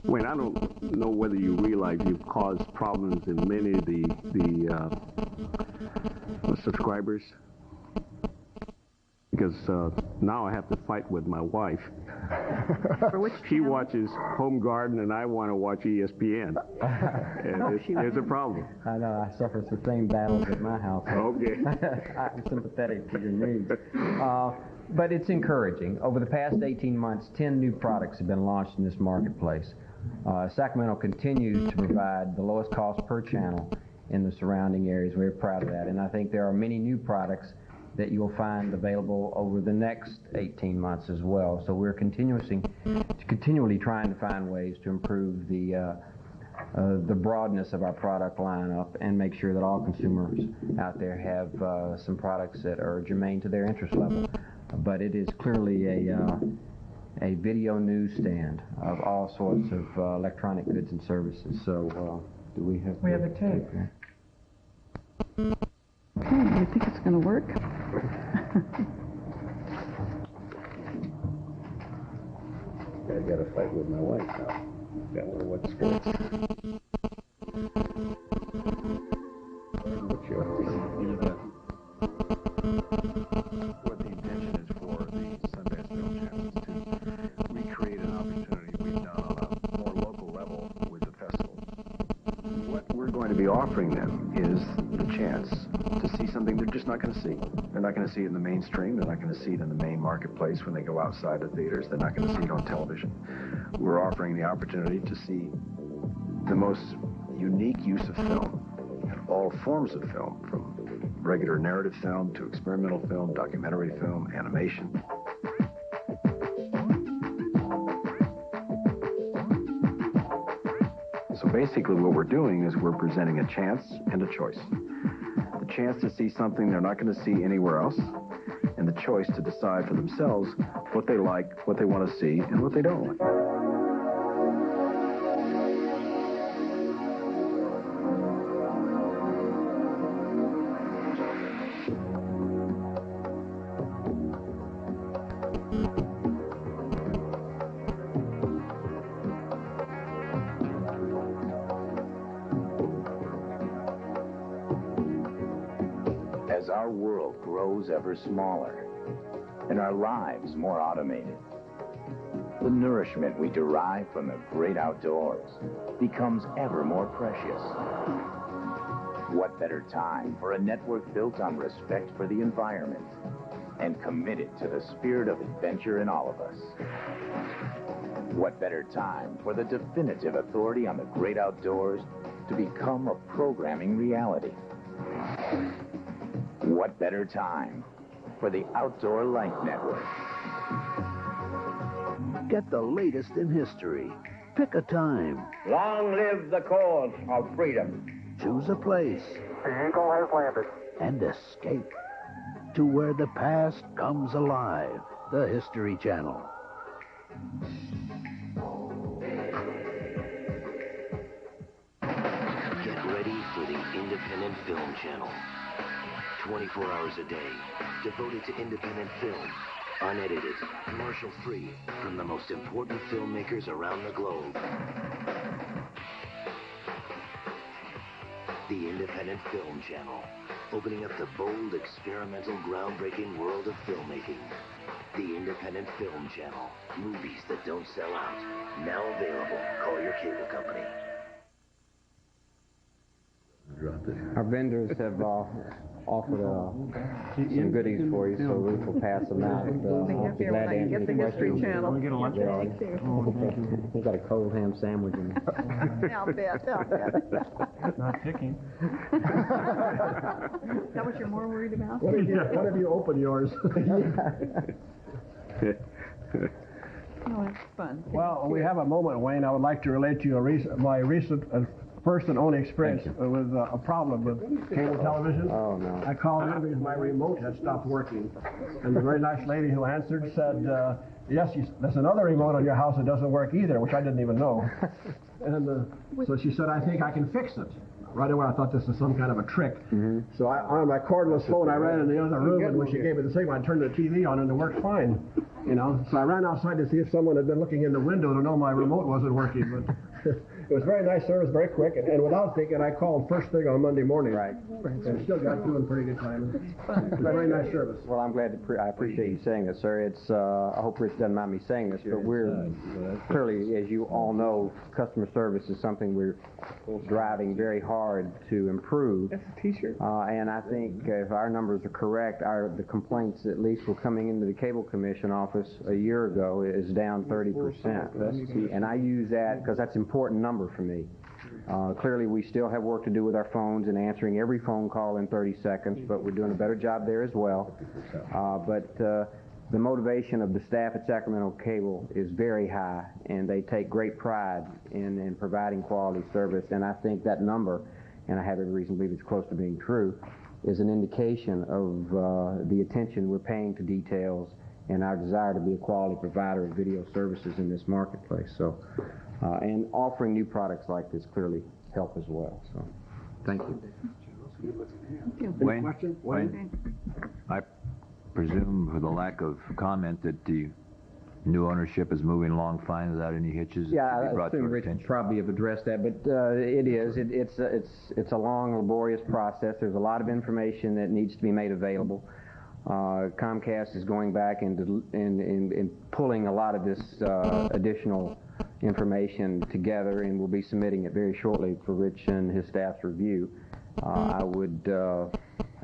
Wayne, I don't know whether you realize you've caused problems in many of the subscribers, because now I have to fight with my wife. For which she watches Home Garden and I want to watch ESPN. And there's a problem. I know, I suffer the same battles at my house. Okay. I'm sympathetic to your needs. But it's encouraging. Over the past 18 months, 10 new products have been launched in this marketplace. Sacramento continues to provide the lowest cost per channel in the surrounding areas. We're proud of that. And I think there are many new products that you'll find available over the next 18 months as well. So we're continually trying to find ways to improve the the broadness of our product lineup and make sure that all consumers out there have some products that are germane to their interest level. But it is clearly a video newsstand of all sorts of electronic goods and services. So do we have... We have a tape. Okay, do you think it's going to work? I got to fight with my wife now. Got to know what sports. What the intention is for the Sundance Film Channel is to recreate an opportunity we've done on a more local level with the festival. What we're going to be offering them is the chance to see something they're just not going to see. They're not going to see it in the mainstream. They're not going to see it in the main marketplace when they go outside the theaters. They're not going to see it on television. We're offering the opportunity to see the most unique use of film, all forms of film, from regular narrative film to experimental film, documentary film, animation. So basically what we're doing is we're presenting a chance and a choice. The chance to see something they're not going to see anywhere else, and the choice to decide for themselves what they like, what they want to see, and what they don't like. As our world grows ever smaller and our lives more automated, the nourishment we derive from the great outdoors becomes ever more precious. What better time for a network built on respect for the environment and committed to the spirit of adventure in all of us? What better time for the definitive authority on the great outdoors to become a programming reality? What better time for the Outdoor Life Network? Get the latest in history. Pick a time. Long live the cause of freedom. Choose a place. The Eagle has landed. And escape to where the past comes alive. The History Channel. Get ready for the Independent Film Channel. 24 hours a day, devoted to independent film, unedited, commercial-free, from the most important filmmakers around the globe. The Independent Film Channel, opening up the bold, experimental, groundbreaking world of filmmaking. The Independent Film Channel, movies that don't sell out. Now available. Call your cable company. Our vendors have offered some goodies for you, so Ruth will pass them out. We'll be happy when I can get the History Channel. We'll get a lunch. We've got a cold ham sandwich in there. I'll bet. Not picking. Is that what you're more worried about? What if you open yours? Oh, it's fun. Well, we have a moment, Wayne. I would like to relate to you my recent first and only experience with a problem with cable television. Oh, no. I called in because my remote had stopped working. And the very nice lady who answered said, yes, there's another remote on your house that doesn't work either, which I didn't even know. And so she said, I think I can fix it. Right away, I thought this was some kind of a trick. So on my cordless phone, I ran in the other room, and when she gave me the signal, I turned the TV on, and it worked fine. You know, so I ran outside to see if someone had been looking in the window to know my remote wasn't working. But it was very nice service, very quick, and without thinking, I called first thing on Monday morning. Right. And still got through in pretty good time. Very nice service. Well, I'm glad I appreciate you saying this, sir. It's I hope Rich doesn't mind me saying this, but we're clearly, as you all know, customer service is something we're driving very hard to improve. That's a T-shirt. And I think if our numbers are correct, the complaints at least were coming into the Cable Commission office a year ago is down 30%. And I use that because that's an important number for me. Clearly, we still have work to do with our phones and answering every phone call in 30 seconds, but we're doing a better job there as well. But the motivation of the staff at Sacramento Cable is very high, and they take great pride in providing quality service. And I think that number, and I have every reason to believe it's close to being true, is an indication of the attention we're paying to details and our desire to be a quality provider of video services in this marketplace. So, and offering new products like this clearly help as well. So, thank you. Any question? Wayne? I presume, for the lack of comment, that the new ownership is moving along fine without any hitches. Yeah, I assume Rich probably have addressed that, but it is. It's a long, laborious process. There's a lot of information that needs to be made available. Comcast is going back and pulling a lot of this additional information together, and we'll be submitting it very shortly for Rich and his staff's review.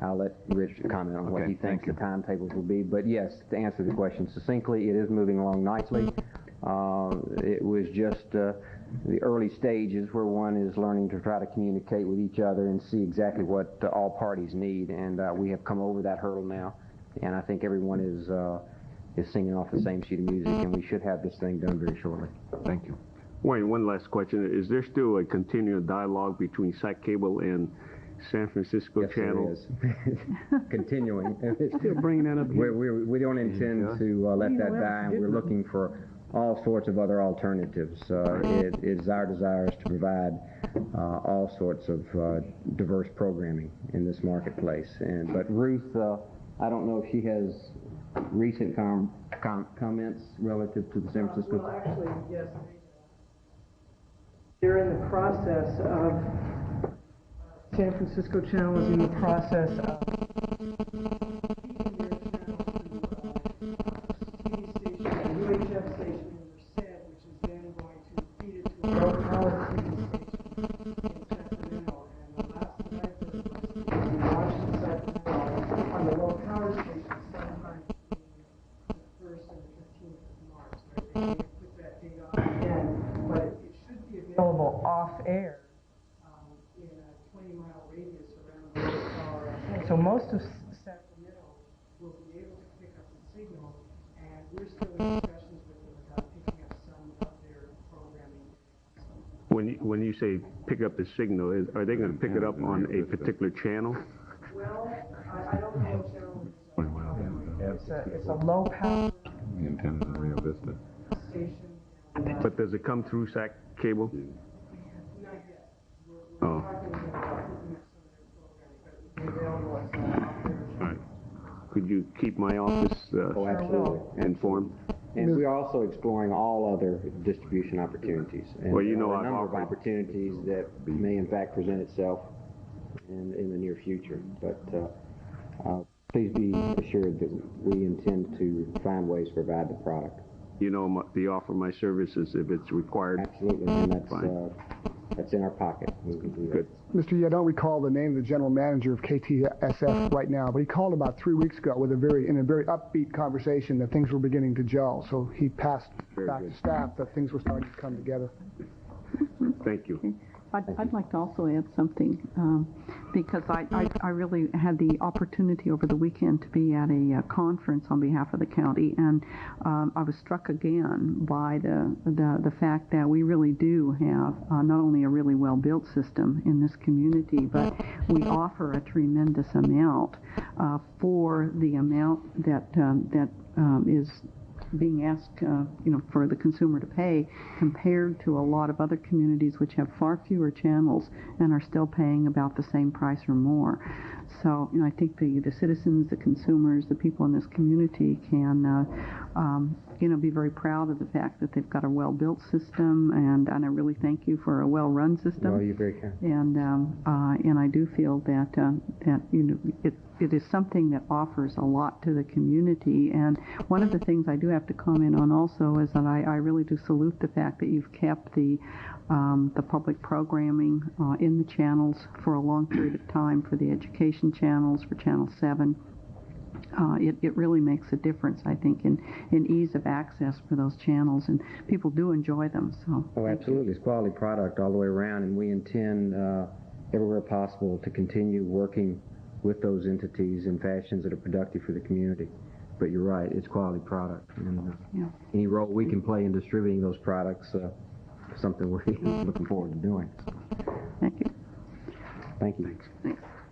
I'll let Rich comment on what he thinks the timetables will be. But yes, to answer the question succinctly, it is moving along nicely. It was just the early stages where one is learning to try to communicate with each other and see exactly what all parties need. And we have come over that hurdle now, and I think everyone is singing off the same sheet of music, and we should have this thing done very shortly. Thank you. Wayne, one last question. Is there still a continual dialogue between Sac Cable and San Francisco Channel? Yes, there is. Continuing. Still bringing that up here. We don't intend to let that die, and we're looking for all sorts of other alternatives. It is our desires to provide all sorts of diverse programming in this marketplace. But Ruth, I don't know if she has recent comments relative to the San Francisco. Well, actually, yes. They're in the process of San Francisco Channel is in the process of feeding their channel to a TV station, a UHF station in Merced, which is then going to feed it to a low-power TV station in Sacramento. And the last that I heard was it was launched in Sacramento on the low-power station sometime between the 1st and the 15th of March. They may put that date on again, but it should be available off-air in a 20-mile radius around the low-power antenna. So most of Sacramento will be able to pick up the signal, and we're still in discussions with them about picking up some of their programming. When you say pick up the signal, are they going to pick it up on a particular channel? Well, I don't know what channel it is. It's a low-power The antenna's in Rio Vista. station. But does it come through Sac Cable? Not yet. Oh. Talking to them about picking up some of their programming, but it will be available as an off-air channel. All right. Could you keep my office Absolutely. informed? And we're also exploring all other distribution opportunities. And Well, you know, there are I've a number of offered- opportunities that may in fact present itself in the near future. But please be assured that we intend to find ways to provide the product. You know, the offer my services if it's required. Absolutely, and that's in our pocket. We can do that. Good. Mr. Yee, I don't recall the name of the general manager of KTSF right now, but he called about 3 weeks ago with in a very upbeat conversation that things were beginning to gel. So he passed back to staff that things were starting to come together. Thank you. I'd like to also add something, because I really had the opportunity over the weekend to be at a conference on behalf of the county, and I was struck again by the fact that we really do have not only a really well-built system in this community, but we offer a tremendous amount for the amount that is being asked, for the consumer to pay, compared to a lot of other communities which have far fewer channels and are still paying about the same price or more. So, I think the citizens, the consumers, the people in this community can, be very proud of the fact that they've got a well-built system, and I really thank you for a well-run system. Well, you're very kind. And I do feel that it is something that offers a lot to the community. And one of the things I do have to comment on also is that I really do salute the fact that you've kept the public programming in the channels for a long period of time, for the education channels, for Channel 7. It really makes a difference, I think, in ease of access for those channels, and people do enjoy them. So. Oh, absolutely. It's quality product all the way around, and we intend everywhere possible to continue working with those entities in fashions that are productive for the community. but you're right, it's quality product. And any role we can play in distributing those products is something we're looking forward to doing. Thank you. Thank you.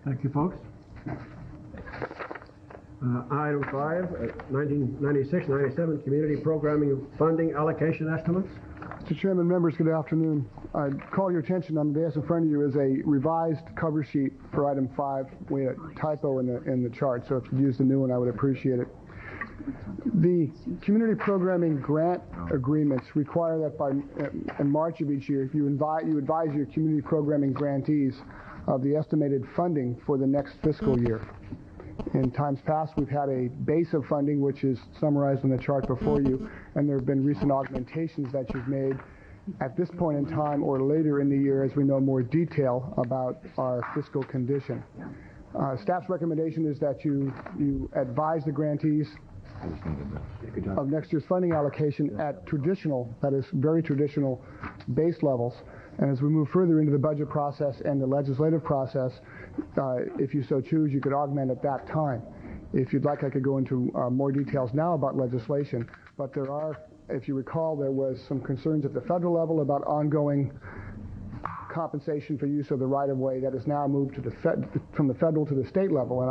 Thank you, folks. Item 5, 1996-97 Community Programming Funding Allocation Estimates. Mr. Chairman, members, good afternoon. I'd call your attention on the desk in front of you is a revised cover sheet for item 5. We had a typo in the chart, so if you use the new one, I would appreciate it. The community programming grant agreements require that by in March of each year, you advise your community programming grantees of the estimated funding for the next fiscal year. In times past, we've had a base of funding, which is summarized on the chart before you, and there have been recent augmentations that you've made at this point in time or later in the year as we know more detail about our fiscal condition. Staff's recommendation is that you advise the grantees of next year's funding allocation at traditional, that is very traditional, base levels. And as we move further into the budget process and the legislative process, if you so choose, you could augment at that time. If you'd like, I could go into more details now about legislation, but there are, if you recall, there was some concerns at the federal level about ongoing compensation for use of the right-of-way that is now moved to from the federal to the state level, and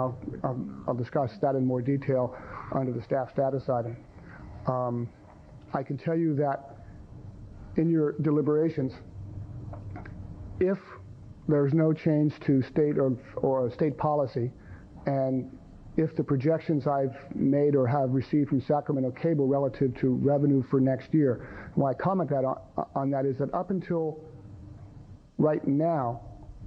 I'll discuss that in more detail under the staff status item. I can tell you that in your deliberations, if there's no change to state or state policy, and if the projections I've made or have received from Sacramento Cable relative to revenue for next year, why I comment on that is that up until right now,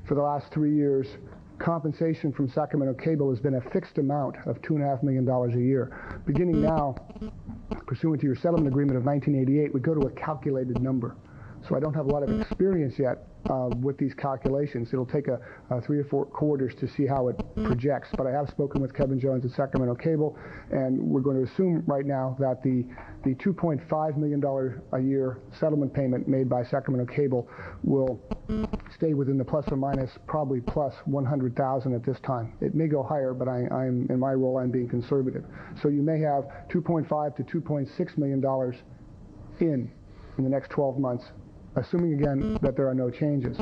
for the last 3 years, compensation from Sacramento Cable has been a fixed amount of $2.5 million a year. Beginning now, pursuant to your settlement agreement of 1988, we go to a calculated number. So I don't have a lot of experience yet with these calculations. It'll take 3 or 4 quarters to see how it projects, but I have spoken with Kevin Jones at Sacramento Cable, and we're going to assume right now that the $2.5 million a year settlement payment made by Sacramento Cable will stay within the plus or minus, probably plus 100,000 at this time. It may go higher, but I'm in my role, I'm being conservative. So you may have $2.5 to $2.6 million in the next 12 months, assuming again that there are no changes.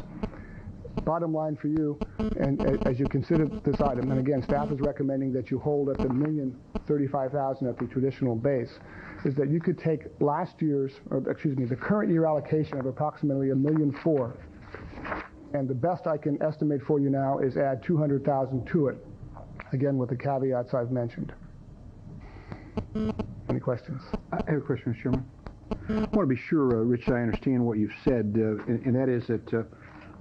Bottom line for you, and as you consider this item, and again, staff is recommending that you hold at the $1,035,000 at the traditional base, is that you could take the current year allocation of approximately $1,004,000, and the best I can estimate for you now is add $200,000 to it, again with the caveats I've mentioned. Any questions? I have a question, Mr. Chairman. I want to be sure, Rich, I understand what you've said, and that is that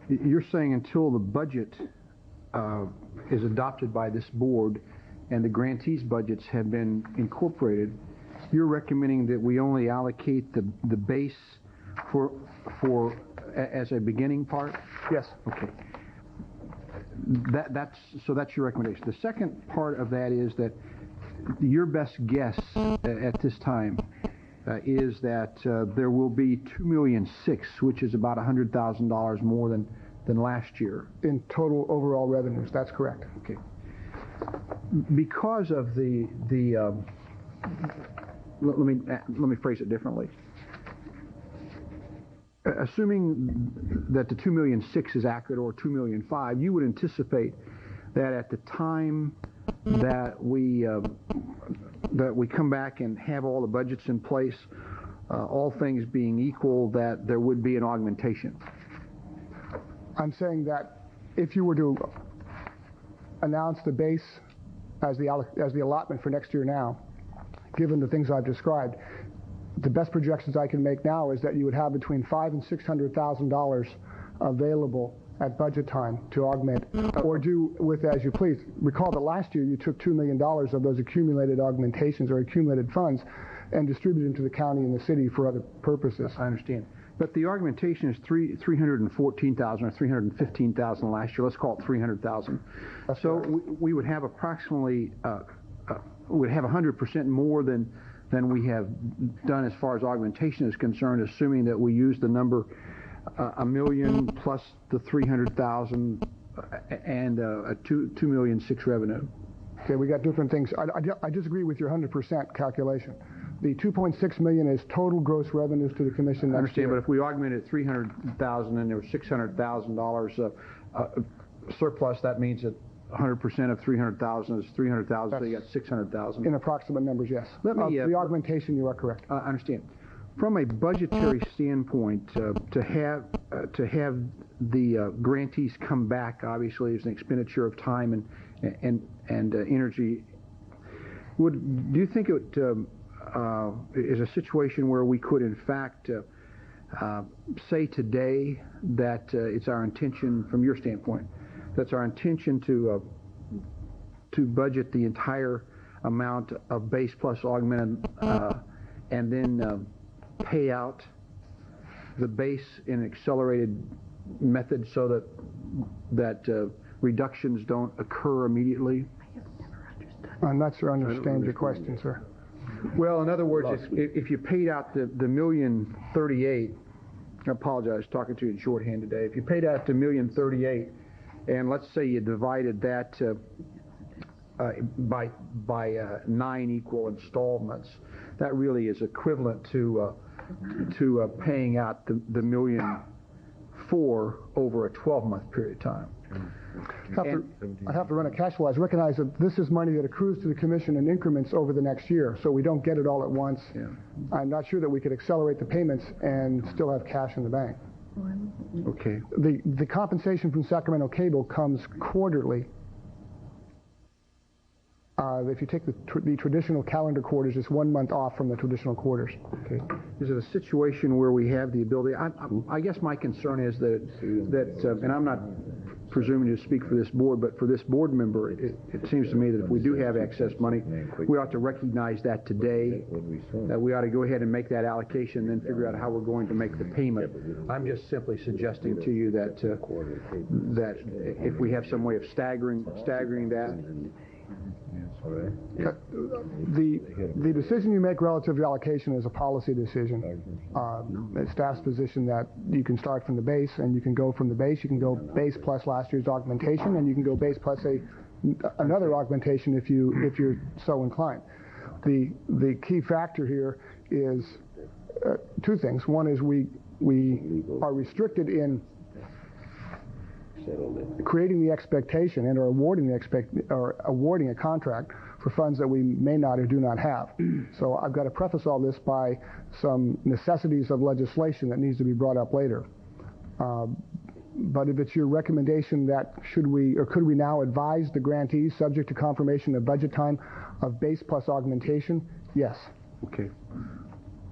you're saying until the budget is adopted by this board and the grantees' budgets have been incorporated, you're recommending that we only allocate the base as a beginning part? Yes. Okay. That's your recommendation. The second part of that is that your best guess at this time is that there will be $2,006,000, which is about $100,000 more than last year. In total overall revenues, that's correct. Okay. Because of let me phrase it differently. Assuming that the $2,006,000 is accurate, or $2,005,000, you would anticipate that at the time that we come back and have all the budgets in place, all things being equal, that there would be an augmentation. I'm saying that if you were to announce the base as the allotment for next year now, given the things I've described, the best projections I can make now is that you would have between $500,000 and $600,000 available at budget time to augment, or do with as you please. Recall that last year you took $2 million of those accumulated augmentations or accumulated funds and distributed them to the county and the city for other purposes. I understand. But the augmentation is $314,000 or $315,000 last year. Let's call it $300,000. So we would have approximately, would have 100% more than we have done as far as augmentation is concerned, assuming that we use the number $1 million plus the $300,000 and a $2,006,000 revenue. Okay, we got different things. I disagree with your 100% calculation. The 2.6 million is total gross revenues to the commission next I understand, year. but if we augmented 300,000 and there was $600,000 surplus, that means that 100% of 300,000 is 300,000, so you got 600,000. In approximate numbers, yes. Let me, the augmentation, you are correct. I understand. From a budgetary standpoint, to have the grantees come back, obviously, is an expenditure of time and energy. Do you think it is a situation where we could, in fact, say today that it's our intention, from your standpoint, that's our intention to budget the entire amount of base plus augmented, and then pay out the base in an accelerated method so that reductions don't occur immediately? I'm not sure I understand your question, sir. Well, in other words, if you paid out the $1,038,000, I apologize, talking to you in shorthand today. If you paid out the $1,038,000, and let's say you divided that by 9 equal installments, that really is equivalent to paying out the $1,004,000 over a 12-month period of time. I have to run a cash flow. I recognize that this is money that accrues to the commission in increments over the next year, so we don't get it all at once. Yeah. I'm not sure that we could accelerate the payments and still have cash in the bank. Okay. The compensation from Sacramento Cable comes quarterly. If you take the traditional calendar quarters, it's 1 month off from the traditional quarters. Okay. Is it a situation where we have the ability? I guess my concern is that and I'm not presuming to speak for this board, but for this board member, it seems to me that if we do have excess money, we ought to recognize that today, that we ought to go ahead and make that allocation and then figure out how we're going to make the payment. I'm just simply suggesting to you that that if we have some way of staggering that. The decision you make relative to allocation is a policy decision. It's staff's position that you can start from the base, and you can go from the base. You can go base plus last year's augmentation, and you can go base plus another augmentation if you're so inclined. The key factor here is two things. One is we are restricted in creating the expectation and or awarding a contract for funds that we may not or do not have. So I've got to preface all this by some necessities of legislation that needs to be brought up later. But if it's your recommendation that could we now advise the grantees, subject to confirmation of budget time, of base plus augmentation? Yes. Okay.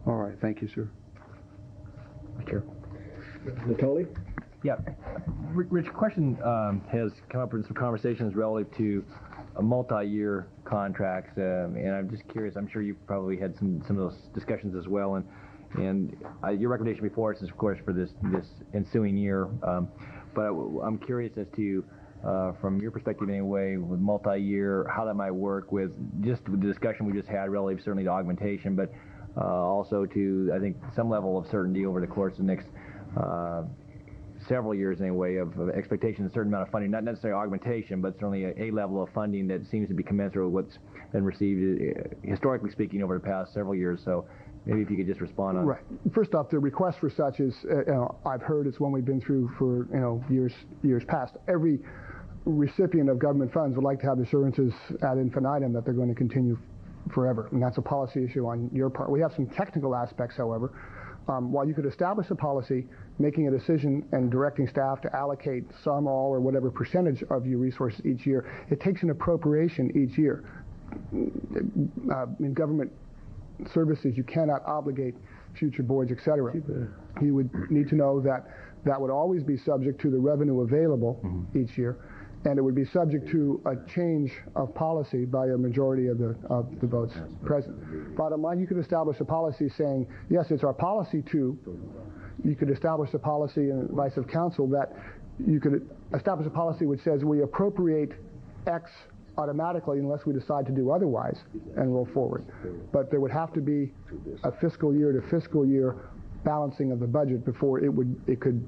All right. Thank you, sir. Chair. Natoli? Yeah. Rich, question has come up in some conversations relative to multi-year contracts, and I'm just curious. I'm sure you've probably had some of those discussions as well, and your recommendation before us is, of course, for this ensuing year. But I'm curious as to, from your perspective anyway, with multi-year, how that might work with just the discussion we just had relative certainly to augmentation, but also to, I think, some level of certainty over the course of the next several years anyway of expectation of a certain amount of funding, not necessarily augmentation, but certainly a level of funding that seems to be commensurate with what's been received, historically speaking, over the past several years. So maybe if you could just respond on. Right. First off, the request for such is, I've heard it's one we've been through for years past. Every recipient of government funds would like to have assurances ad infinitum that they're going to continue forever, and that's a policy issue on your part. We have some technical aspects, however. While you could establish a policy, making a decision and directing staff to allocate some, all, or whatever percentage of your resources each year, it takes an appropriation each year. In government services, you cannot obligate future boards, etc. You would need to know that that would always be subject to the revenue available each year, and it would be subject to a change of policy by a majority of the votes present. Bottom line, you could establish a policy saying, yes, it's our policy to. You could establish a policy in advice of counsel that you could establish a policy which says we appropriate X automatically unless we decide to do otherwise and roll forward. But there would have to be a fiscal year to fiscal year balancing of the budget before it could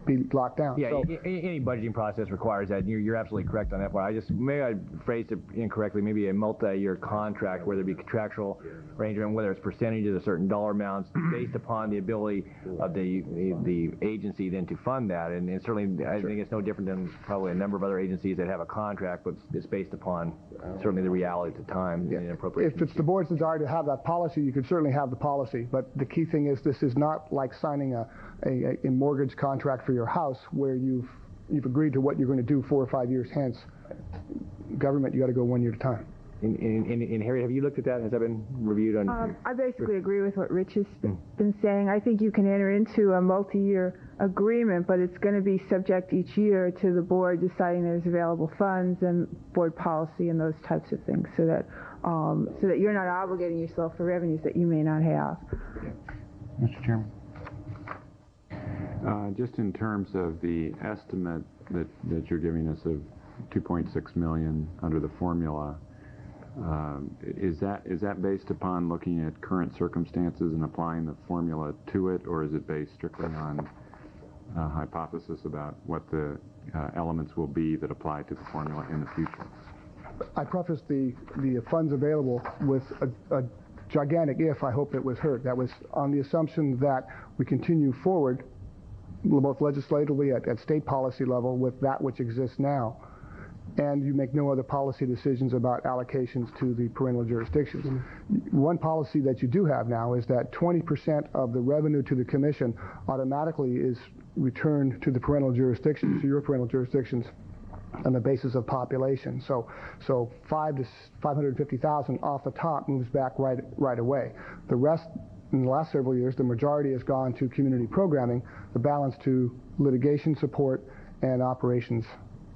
be locked down. Yeah, So, any budgeting process requires that. You're absolutely correct on that part. Maybe I phrased it incorrectly. Maybe a multi-year contract, whether it be contractual arrangement, whether it's percentages of certain dollar amounts, based upon the ability of the agency then to fund that. And certainly, I think it's no different than probably a number of other agencies that have a contract, but it's based upon certainly the reality at the time and appropriate. if it's the board's desire to have that policy, you could certainly have the policy. But the key thing is, this is not like signing a mortgage contract for your house where you've agreed to what you're going to do 4 or 5 years hence. Government, you got to go 1 year at a time. And Harriet, have you looked at that? Has that been reviewed on? I basically agree with what Rich has been saying. I think you can enter into a multi-year agreement, but it's going to be subject each year to the board deciding there's available funds and board policy and those types of things, so that you're not obligating yourself for revenues that you may not have. Mr. Chairman. Just in terms of the estimate that you're giving us of $2.6 million under the formula, is that based upon looking at current circumstances and applying the formula to it, or is it based strictly on a hypothesis about what the elements will be that apply to the formula in the future? I prefaced the funds available with a gigantic if. I hope it was heard. That was on the assumption that we continue forward, both legislatively at state policy level, with that which exists now, and you make no other policy decisions about allocations to the parental jurisdictions. One policy that you do have now is that 20% of the revenue to the commission automatically is returned to the parental jurisdictions, to your parental jurisdictions, on the basis of population. So 5 to 550,000 off the top moves back right away. The rest, in the last several years, the majority has gone to community programming, the balance to litigation support and operations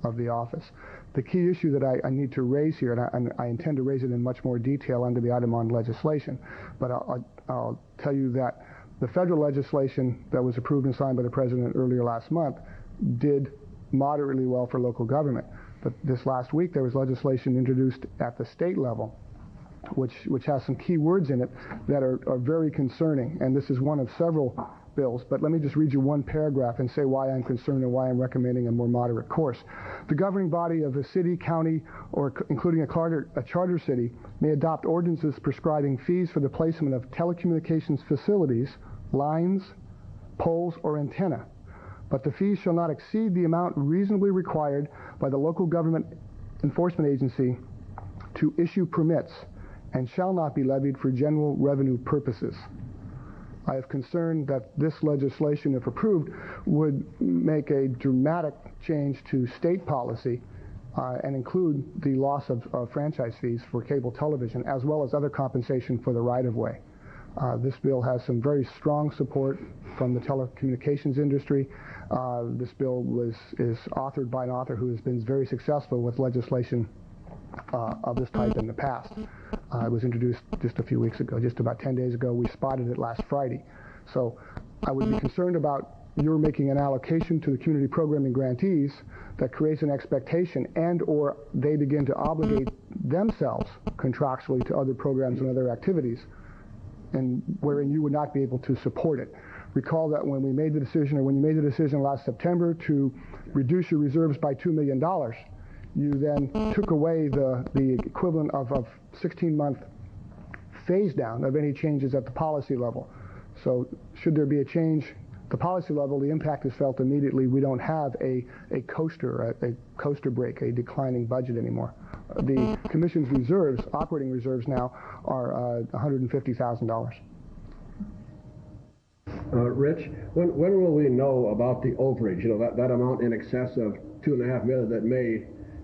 of the office. The key issue that I need to raise here, and I intend to raise it in much more detail under the item on legislation, but I'll tell you that the federal legislation that was approved and signed by the President earlier last month did moderately well for local government. But this last week there was legislation introduced at the state level which has some key words in it that are very concerning, and this is one of several bills, but let me just read you one paragraph and say why I'm concerned and why I'm recommending a more moderate course. The governing body of a city, county, or including a charter city may adopt ordinances prescribing fees for the placement of telecommunications facilities, lines, poles, or antenna, but the fees shall not exceed the amount reasonably required by the local government enforcement agency to issue permits and shall not be levied for general revenue purposes. I have concern that this legislation, if approved, would make a dramatic change to state policy and include the loss of franchise fees for cable television, as well as other compensation for the right-of-way. This bill has some very strong support from the telecommunications industry. This bill is authored by an author who has been very successful with legislation of this type in the past. It was introduced just a few weeks ago, just about 10 days ago. We spotted it last Friday. So I would be concerned about you're making an allocation to the community programming grantees that creates an expectation and or they begin to obligate themselves contractually to other programs and other activities, and wherein you would not be able to support it. Recall that when we made the decision, or when you made the decision last September to reduce your reserves by $2 million, you then took away the equivalent of a 16-month phase down of any changes at the policy level. So should there be a change at the policy level, the impact is felt immediately. We don't have a coaster break, a declining budget anymore. The Commission's reserves, operating reserves now, are $150,000. Rich, when will we know about the overage? You know, that amount in excess of $2.5 million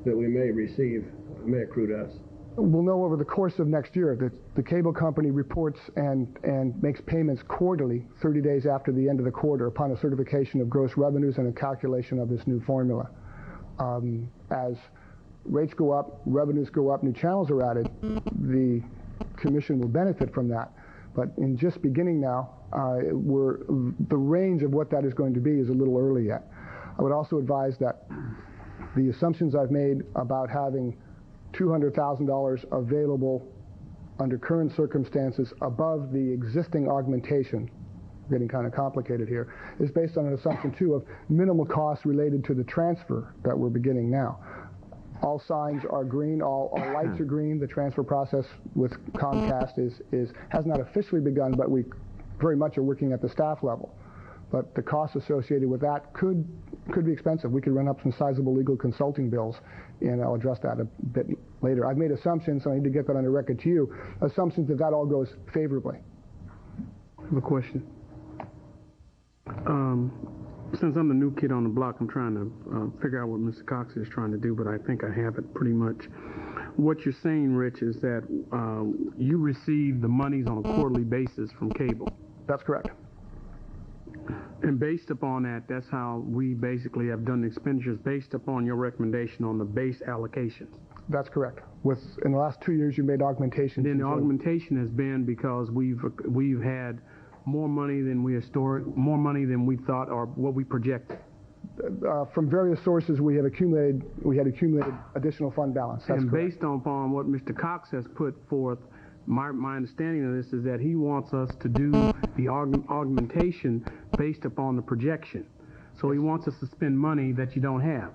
that we may receive, may accrue to us. We'll know over the course of next year. The cable company reports and makes payments quarterly, 30 days after the end of the quarter, upon a certification of gross revenues and a calculation of this new formula. As rates go up, revenues go up, new channels are added, the Commission will benefit from that. But in just beginning now, the range of what that is going to be is a little early yet. I would also advise that the assumptions I've made about having $200,000 available under current circumstances above the existing augmentation getting kind of complicated here, is based on an assumption, too, of minimal costs related to the transfer that we're beginning now. All signs are green, all lights are green. The transfer process with Comcast has not officially begun, but we very much are working at the staff level. But the costs associated with that could be expensive. We could run up some sizable legal consulting bills, and I'll address that a bit later. I've made assumptions, so I need to get that on the record to you, assumptions that all goes favorably. I have a question. Since I'm the new kid on the block, I'm trying to figure out what Mr. Cox is trying to do, but I think I have it pretty much. What you're saying, Rich, is that you receive the monies on a quarterly basis from cable. That's correct. And based upon that, that's how we basically have done the expenditures based upon your recommendation on the base allocations. That's correct. In the last 2 years, you made augmentations. And then the augmentation has been because we've had more money than more money than we thought or what we projected. From various sources, we had accumulated additional fund balance. That's and correct. Based upon what Mr. Cox has put forth, my understanding of this is that he wants us to do the augmentation based upon the projection. So he wants us to spend money that you don't have.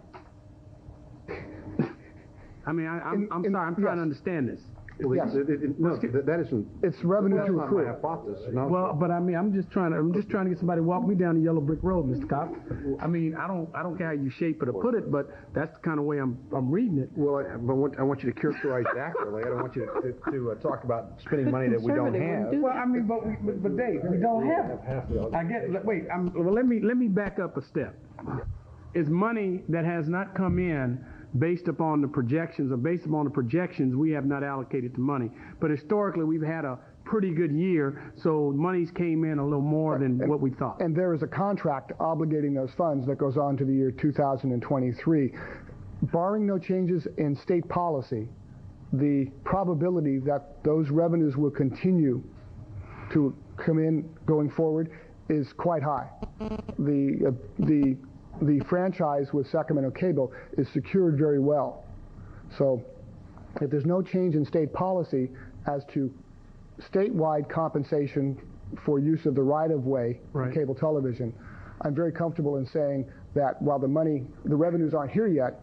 I mean, I'm sorry, I'm trying to understand this. Well, yes. That isn't. It's revenue to accrue. My hypothesis. No. Well, but I mean, I'm just trying to get somebody to walk me down the yellow brick road, Mr. Cox. I mean, I don't care how you shape it or put it, but that's the kind of way I'm reading it. Well, I want you to characterize it accurately. I don't want you to talk about spending money that we don't have. Well, I mean, but Dave, we don't have it. I get. Wait. Well, let me back up a step. It's money that has not come in based upon the projections, or based upon the projections, we have not allocated the money. But historically, we've had a pretty good year, so monies came in a little more than what we thought. And there is a contract obligating those funds that goes on to the year 2023. Barring no changes in state policy, the probability that those revenues will continue to come in going forward is quite high. The franchise with Sacramento Cable is secured very well. So if there's no change in state policy as to statewide compensation for use of the right-of-way for cable television, I'm very comfortable in saying that while the revenues aren't here yet,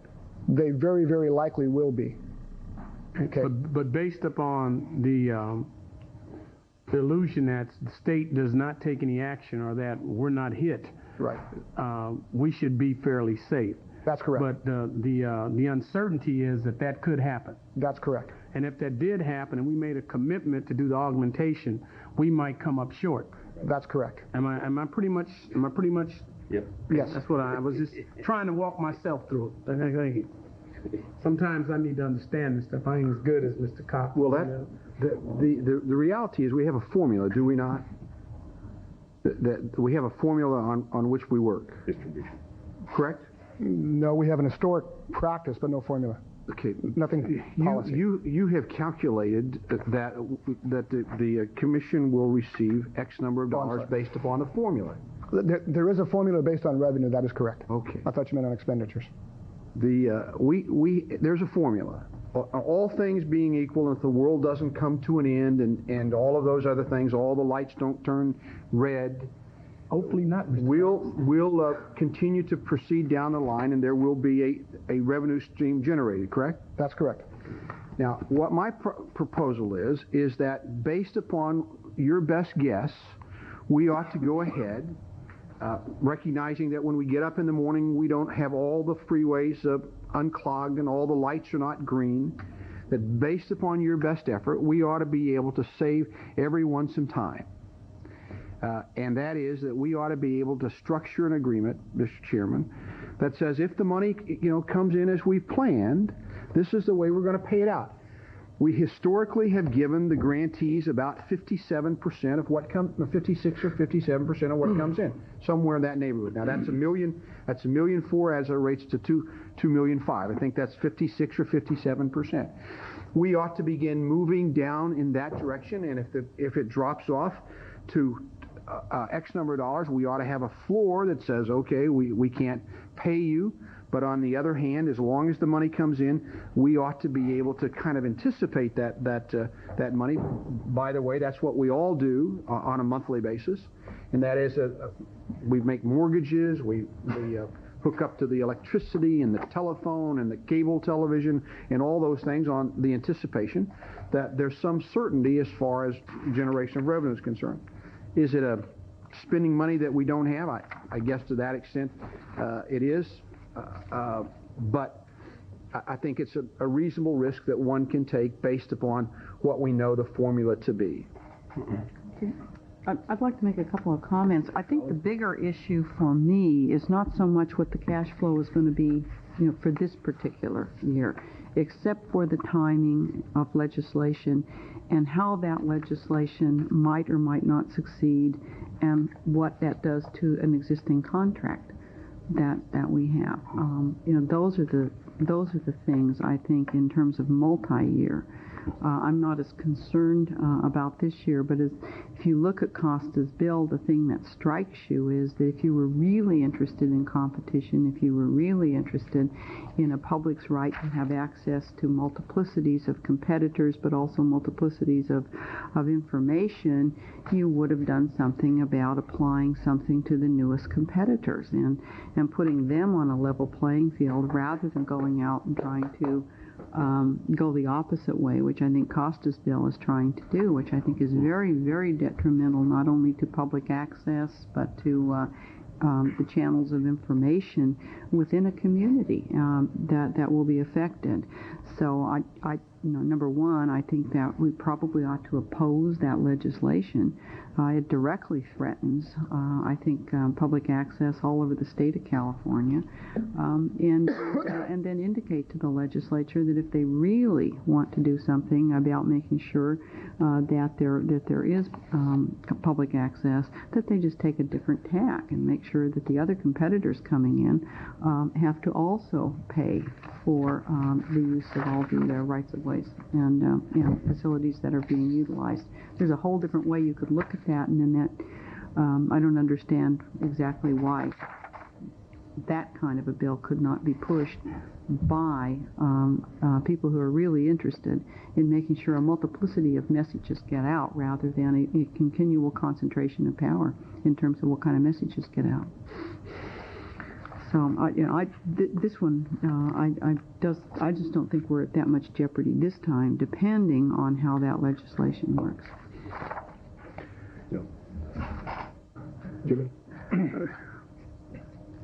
they very, very likely will be. Okay. But based upon the illusion that the state does not take any action or that we're not hit, we should be fairly safe. That's correct. But the uncertainty is that could happen. That's correct. And if that did happen and we made a commitment to do the augmentation, we might come up short. That's correct. Am I pretty much? Yep. Yes. That's what I was just trying to walk myself through it. Sometimes I need to understand this stuff. I ain't as good as Mr. Cox. Well, the reality is we have a formula, do we not? That we have a formula on which we work. Distribution. Correct? No, we have an historic practice, but no formula. Okay. Nothing policy. You have calculated that the commission will receive X number of dollars based upon the formula. There is a formula based on revenue. That is correct. Okay. I thought you meant on expenditures. There's a formula. All things being equal, if the world doesn't come to an end and all of those other things, all the lights don't turn red. Hopefully not. We'll continue to proceed down the line, and there will be a revenue stream generated. Correct? That's correct. Now, what my proposal is that based upon your best guess, we ought to go ahead, recognizing that when we get up in the morning, we don't have all the freeways unclogged and all the lights are not green, that based upon your best effort, we ought to be able to save everyone some time. And that is that we ought to be able to structure an agreement, Mr. Chairman, that says if the money comes in as we've planned, this is the way we're going to pay it out. We historically have given the grantees about 57% of what comes, 56 or 57% of what comes in, somewhere in that neighborhood. Now that's $1 million. That's $1.4 million as it relates to $2.5 million. I think that's 56 or 57%. We ought to begin moving down in that direction, and if it drops off to X number of dollars, we ought to have a floor that says, okay, we can't pay you. But on the other hand, as long as the money comes in, we ought to be able to kind of anticipate that money. By the way, that's what we all do on a monthly basis. and that is we make mortgages, we hook up to the electricity and the telephone and the cable television and all those things on the anticipation that there's some certainty as far as generation of revenue is concerned. Is it a spending money that we don't have? I guess to that extent it is, but I think it's a reasonable risk that one can take based upon what we know the formula to be. Okay. I'd like to make a couple of comments. I think the bigger issue for me is not so much what the cash flow is going to be, for this particular year, except for the timing of legislation and how that legislation might or might not succeed, and what that does to an existing contract that we have. Those are the things I think in terms of multi-year. I'm not as concerned about this year, but if you look at Costa's bill, the thing that strikes you is that if you were really interested in competition, if you were really interested in a public's right to have access to multiplicities of competitors, but also multiplicities of information, you would have done something about applying something to the newest competitors and putting them on a level playing field rather than going out and trying to go the opposite way, which I think Costa's bill is trying to do, which I think is very, very detrimental not only to public access but to the channels of information within a community that will be affected. So number one, I think that we probably ought to oppose that legislation. It directly threatens, I think, public access all over the state of California, and then indicate to the legislature that if they really want to do something about making sure that there is public access, that they just take a different tack and make sure that the other competitors coming in have to also pay for the use of all the rights of ways and facilities that are being utilized. There's a whole different way you could look at that, and then that I don't understand exactly why that kind of a bill could not be pushed by people who are really interested in making sure a multiplicity of messages get out rather than a continual concentration of power in terms of what kind of messages get out. So, this one, I just don't think we're at that much jeopardy this time, depending on how that legislation works. Jimmy?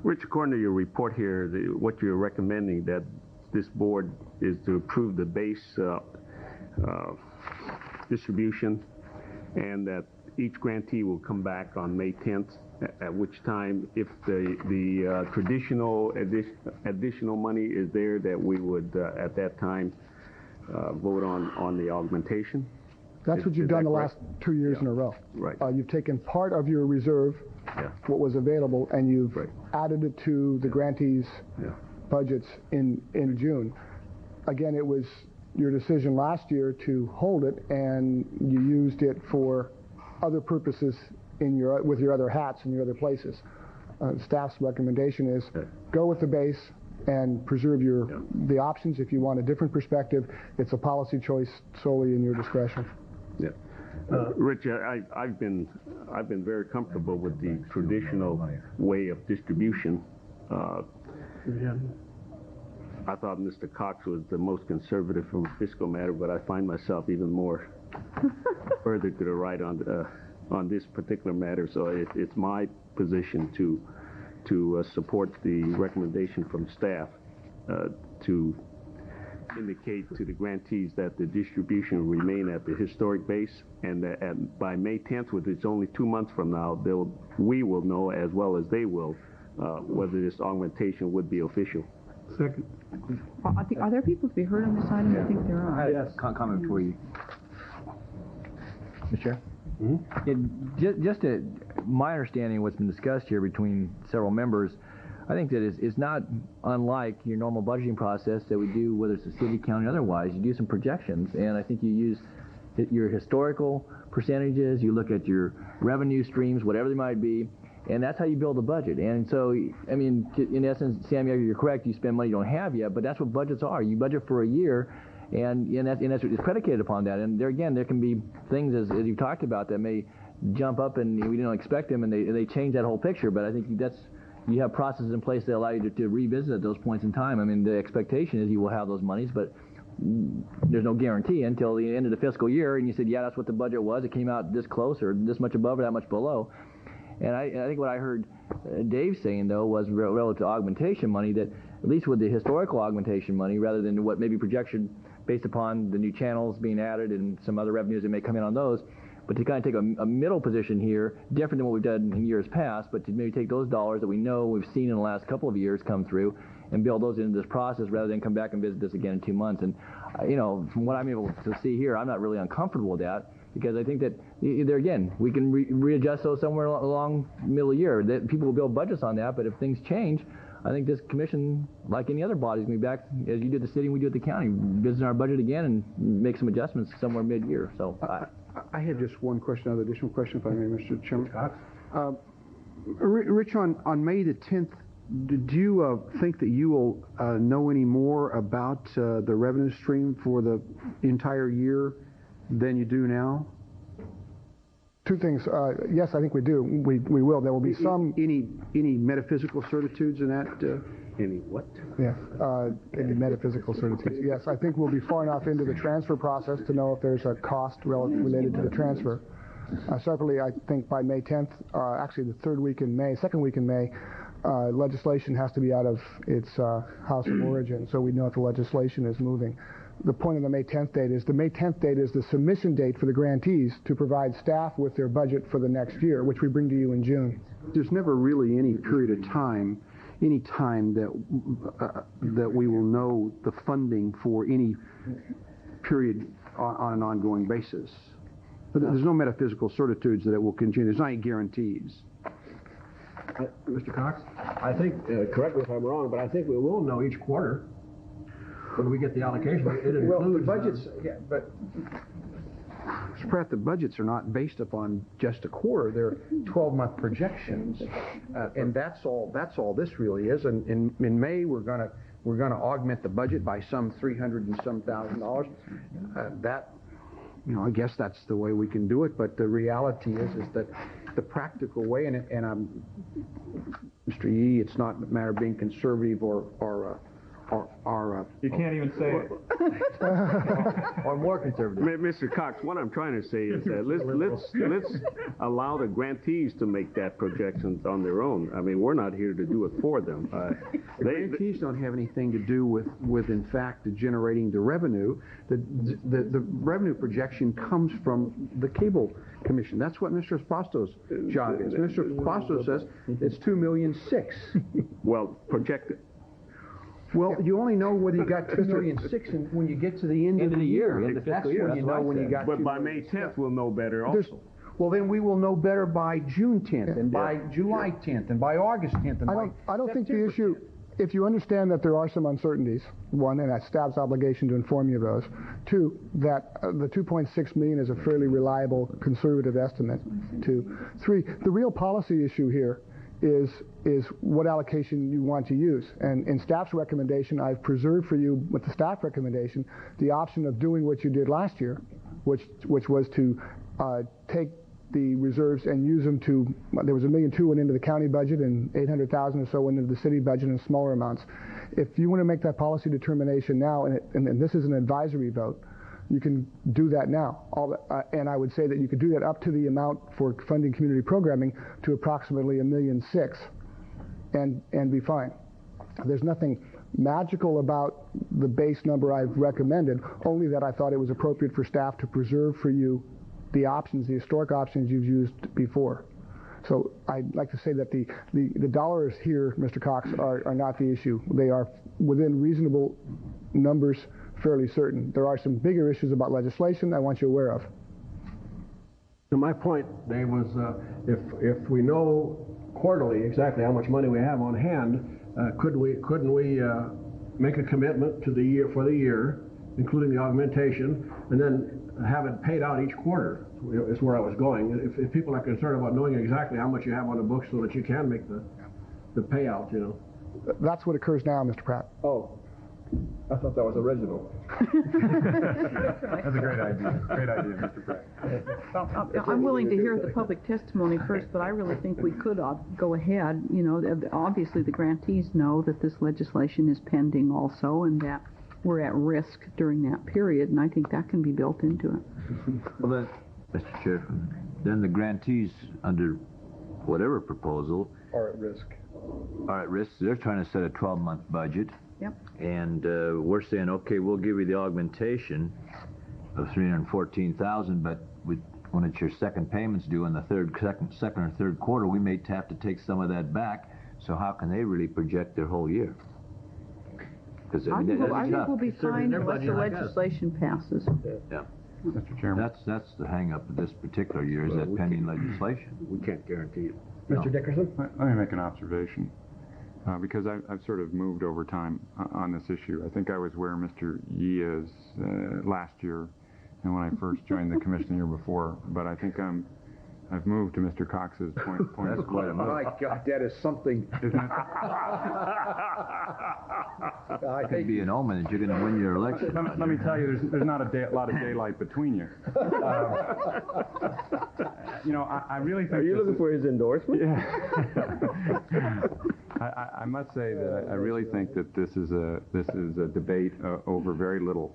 Rich, according to your report here, what you're recommending that this board is to approve the base distribution, and that each grantee will come back on May 10th, at which time, if the traditional additional money is there, that we would at that time vote on the augmentation. That's what you've done the last 2 years in a row. Right. You've taken part of your reserve, what was available, and you've added it to the grantees' budgets in June. Again, it was your decision last year to hold it, and you used it for other purposes with your other hats in your other places. Staff's recommendation is go with the base and preserve the options. If you want a different perspective, it's a policy choice solely in your discretion. Yeah. Rich, I've been very comfortable with the traditional way of distribution. I thought Mr. Cox was the most conservative from a fiscal matter, but I find myself even more further to the right on this particular matter. So it's my position to support the recommendation from staff to indicate to the grantees that the distribution will remain at the historic base, and that by May 10th, which is only 2 months from now, we will know, as well as they will, whether this augmentation would be official. Second. Well, are there people to be heard on this item? I think there are. Yes. Comment for you, Mr. Chair. Just my understanding of what's been discussed here between several members, I think that it's not unlike your normal budgeting process that we do, whether it's a city, county, otherwise. You do some projections, and I think you use your historical percentages, you look at your revenue streams, whatever they might be, and that's how you build a budget. And so, I mean, in essence, Samuel, you're correct, you spend money you don't have yet, but that's what budgets are. You budget for a year, and that's what is predicated upon that. And there again, there can be things, as you've talked about, that may jump up and we didn't expect them, and they change that whole picture. But I think you have processes in place that allow you to revisit at those points in time. I mean, the expectation is you will have those monies, but there's no guarantee until the end of the fiscal year, and you said, yeah, that's what the budget was. It came out this close or this much above or that much below. And I think what I heard Dave saying, though, was relative to augmentation money, that at least with the historical augmentation money, rather than what maybe projection based upon the new channels being added and some other revenues that may come in on those, but to kind of take a middle position here, different than what we've done in years past, but to maybe take those dollars that we know we've seen in the last couple of years come through and build those into this process rather than come back and visit this again in 2 months. And, from what I'm able to see here, I'm not really uncomfortable with that, because I think that, there again, we can readjust those somewhere along the middle of the year. That people will build budgets on that, but if things change, I think this commission, like any other body, is going to be back, as you do at the city and we do at the county, visit our budget again and make some adjustments somewhere mid-year. So I had just one question, another additional question, if I may, Mr. Chairman. Rich, on May the 10th, do you think that you will know any more about the revenue stream for the entire year than you do now? Two things. Yes, I think we do. We will. There will be some. Any metaphysical certitudes in that? Any what? Yeah. Any metaphysical certitudes. Yes, I think we'll be far enough into the transfer process to know if there's a cost related to the transfer. Separately, I think by May 10th, actually the second week in May, legislation has to be out of its house of origin, so we know if the legislation is moving. The point of the May 10th date is the submission date for the grantees to provide staff with their budget for the next year, which we bring to you in June. There's never really any period of time, that we will know the funding for any period on an ongoing basis. But there's no metaphysical certitudes that it will continue. There's not any guarantees. Mr. Cox, I think, correct me if I'm wrong, but I think we will know each quarter when we get the allocation. It includes... Well, the budgets, yeah, but Mr. Pratt, the budgets are not based upon just a quarter. They're 12-month projections, and that's all this really is. And in May, we're going to augment the budget by some $300 and some thousand. I guess that's the way we can do it. But the reality is that the practical way, and Mr. Yee, it's not a matter of being conservative or you can't even say it. Or more conservative. Mr. Cox, what I'm trying to say is that let's allow the grantees to make that projections on their own. I mean, we're not here to do it for them. The grantees don't have anything to do with in fact generating the revenue. The revenue projection comes from the Cable Commission. That's what Mr. Espasto's job is. Mr. Espasto says it's $2.6 million. Well, projected. Well, you only know whether you got $2.6 million when you get to the end of the year. That's when you know when you got. But by May 10th, we'll know better also. Well, then we will know better by June 10th, and by July 10th, and by August 10th, and I don't think the issue. If you understand that there are some uncertainties, one, and that's staff's obligation to inform you of those. Two, that the $2.6 million is a fairly reliable, conservative estimate. Two, three, the real policy issue here is what allocation you want to use. And in staff's recommendation, I've preserved for you, with the staff recommendation, the option of doing what you did last year, which was to take the reserves and use them to, there was $1.2 million went into the county budget and $800,000 or so went into the city budget in smaller amounts. If you want to make that policy determination now, and this is an advisory vote, you can do that now. And I would say that you could do that up to the amount for funding community programming to approximately $1.6 million and be fine. There's nothing magical about the base number I've recommended, only that I thought it was appropriate for staff to preserve for you the options, the historic options you've used before. So I'd like to say that the dollars here, Mr. Cox, are not the issue. They are within reasonable numbers, fairly certain. There are some bigger issues about legislation I want you aware of. So my point, Dave, was if we know quarterly exactly how much money we have on hand, couldn't we make a commitment to the year for the year, including the augmentation, and then have it paid out each quarter? Is where I was going. If people are concerned about knowing exactly how much you have on the books so that you can make the payout, That's what occurs now, Mr. Pratt. Oh. I thought that was original. That's a great idea. Great idea, Mr. Pratt. I'm willing to hear the public testimony first, but I really think we could go ahead. You know, obviously the grantees know that this legislation is pending also, and that we're at risk during that period, and I think that can be built into it. Well, then, Mr. Chair, then the grantees under whatever proposal Are at risk. are at risk. They're trying to set a 12-month budget. Yep. And we're saying, okay, we'll give you the augmentation of $314,000, but when it's your second payment's due in the second or third quarter, we may have to take some of that back. So how can they really project their whole year? Because I think we'll be fine unless the legislation passes. Yeah. Mr. Chairman. That's the hang-up of this particular year, is that pending legislation. We can't guarantee it. No. Mr. Dickerson? Let me make an observation, because I've sort of moved over time on this issue. I think I was where Mr. Yee is last year, and when I first joined the commission the year before, but I think I've moved to Mr. Cox's point. That's quite a move. My God, that is something. Isn't it? It could be an omen that you're going to win your election. Let me tell you, there's not a lot of daylight between you. You know, I really think. Are you looking for his endorsement? Yeah. I must say that I really think that this is a debate over very little.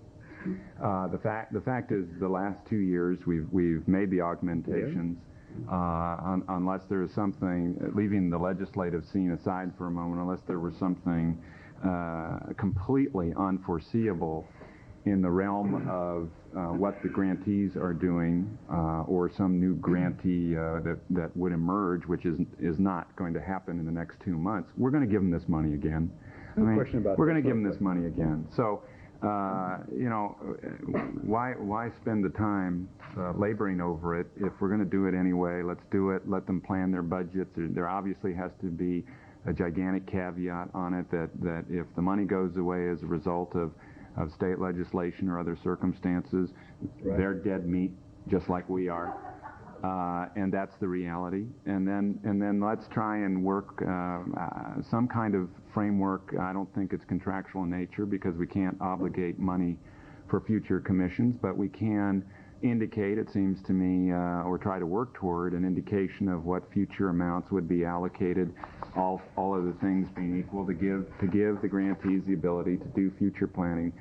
The fact is, the last 2 years we've made the augmentations. Unless there is something, leaving the legislative scene aside for a moment, unless there was something completely unforeseeable in the realm of what the grantees are doing, or some new grantee that would emerge, which is not going to happen in the next 2 months, we're going to give them this money again. No question about we're that. going to give them this money again. So, you know, why spend the time laboring over it if we're going to do it anyway? Let's do it. Let them plan their budgets. There obviously has to be a gigantic caveat on it that if the money goes away as a result of state legislation or other circumstances, right, they're dead meat, just like we are. And that's the reality. And then let's try and work some kind of framework. I don't think it's contractual in nature, because we can't obligate money for future commissions, but we can indicate, it seems to me, or try to work toward an indication of what future amounts would be allocated, all of the things being equal, to give the grantees the ability to do future planning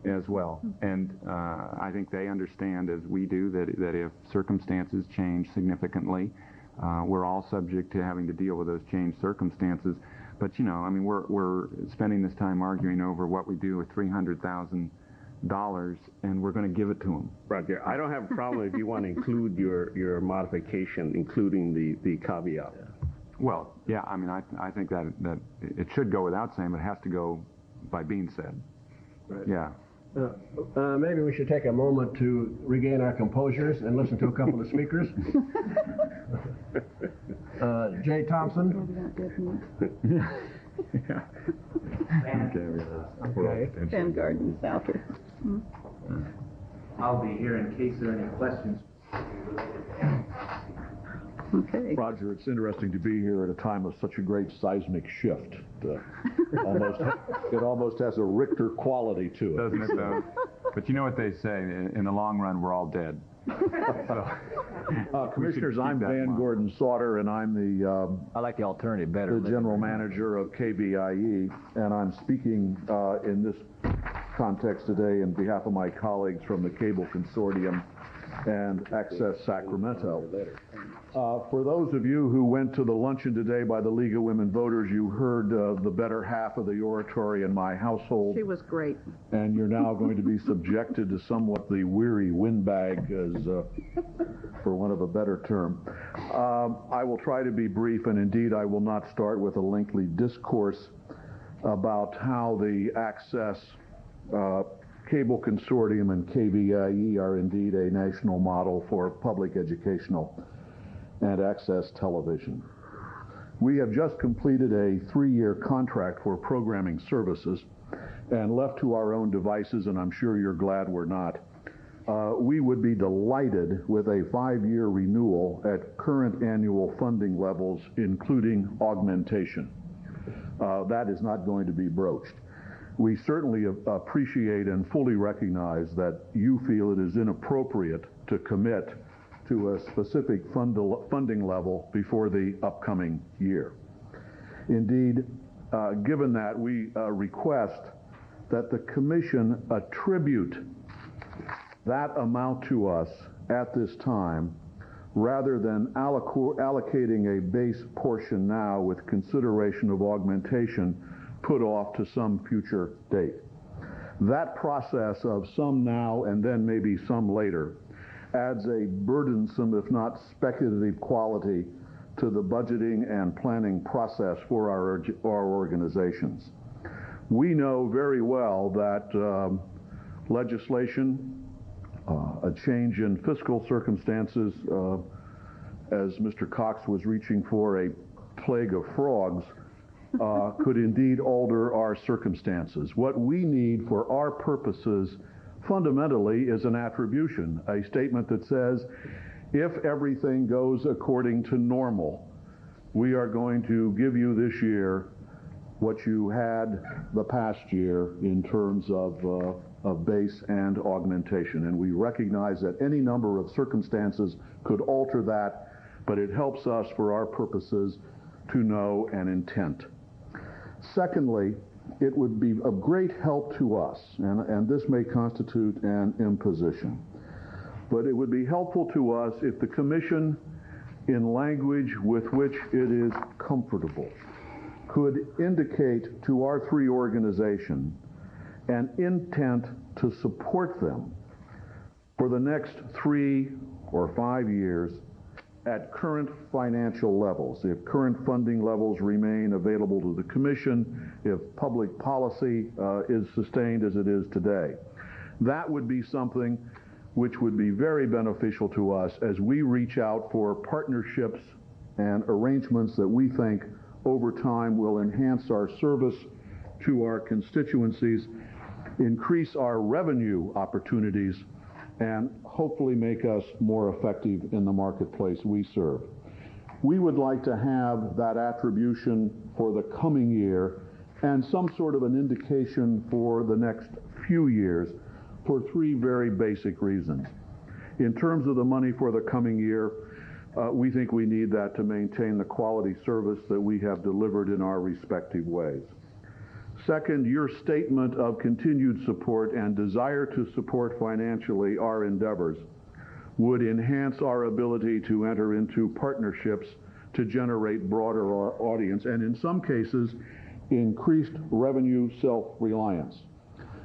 as well. And I think they understand, as we do, that if circumstances change significantly, we're all subject to having to deal with those changed circumstances. But, you know, I mean, we're spending this time arguing over what we do with $300,000, and we're going to give it to them. Roger, I don't have a problem if you want to include your modification, including the caveat. Well, yeah, I mean, I think that it should go without saying, but it has to go by being said. Right. Yeah. Maybe we should take a moment to regain our composures and listen to a couple of speakers. Jay Thompson. Yeah. Okay. Van Garden, Southern. I'll be here in case there are any questions. Okay. Roger, it's interesting to be here at a time of such a great seismic shift. It almost has a Richter quality to it. Doesn't it, though? But you know what they say, in the long run, we're all dead. Commissioners, I'm Van Gordon Sauter, and I'm the I like the alternative better. The general manager of KBIE, and I'm speaking in this context today in behalf of my colleagues from the Cable Consortium and Access Sacramento. For those of you who went to the luncheon today by the League of Women Voters, you heard the better half of the oratory in my household. She was great. And you're now going to be subjected to somewhat the weary windbag, for want of a better term. I will try to be brief, and indeed I will not start with a lengthy discourse about how the Access Cable Consortium and KBIE are indeed a national model for public educational and access television. We have just completed a 3-year contract for programming services, and left to our own devices, and I'm sure you're glad we're not, we would be delighted with a 5-year renewal at current annual funding levels, including augmentation. That is not going to be broached. we certainly appreciate and fully recognize that you feel it is inappropriate to commit to a specific funding level before the upcoming year. Indeed, given that, we request that the Commission attribute that amount to us at this time rather than allocating a base portion now with consideration of augmentation put off to some future date. That process of some now and then maybe some later adds a burdensome, if not speculative quality to the budgeting and planning process for our organizations. We know very well that legislation, a change in fiscal circumstances, as Mr. Cox was reaching for a plague of frogs, could indeed alter our circumstances. What we need for our purposes fundamentally is an attribution, a statement that says, if everything goes according to normal, we are going to give you this year what you had the past year in terms of base and augmentation. And we recognize that any number of circumstances could alter that, but it helps us for our purposes to know an intent. Secondly, it would be of great help to us, and this may constitute an imposition, but it would be helpful to us if the Commission, in language with which it is comfortable, could indicate to our three organizations an intent to support them for the next 3 or 5 years at current financial levels. If current funding levels remain available to the Commission, if public policy is sustained as it is today. That would be something which would be very beneficial to us as we reach out for partnerships and arrangements that we think over time will enhance our service to our constituencies, increase our revenue opportunities, and hopefully make us more effective in the marketplace we serve. We would like to have that attribution for the coming year and some sort of an indication for the next few years for 3 very basic reasons. In terms of the money for the coming year, we think we need that to maintain the quality service that we have delivered in our respective ways. Second, your statement of continued support and desire to support financially our endeavors would enhance our ability to enter into partnerships to generate broader audience and in some cases increased revenue self-reliance.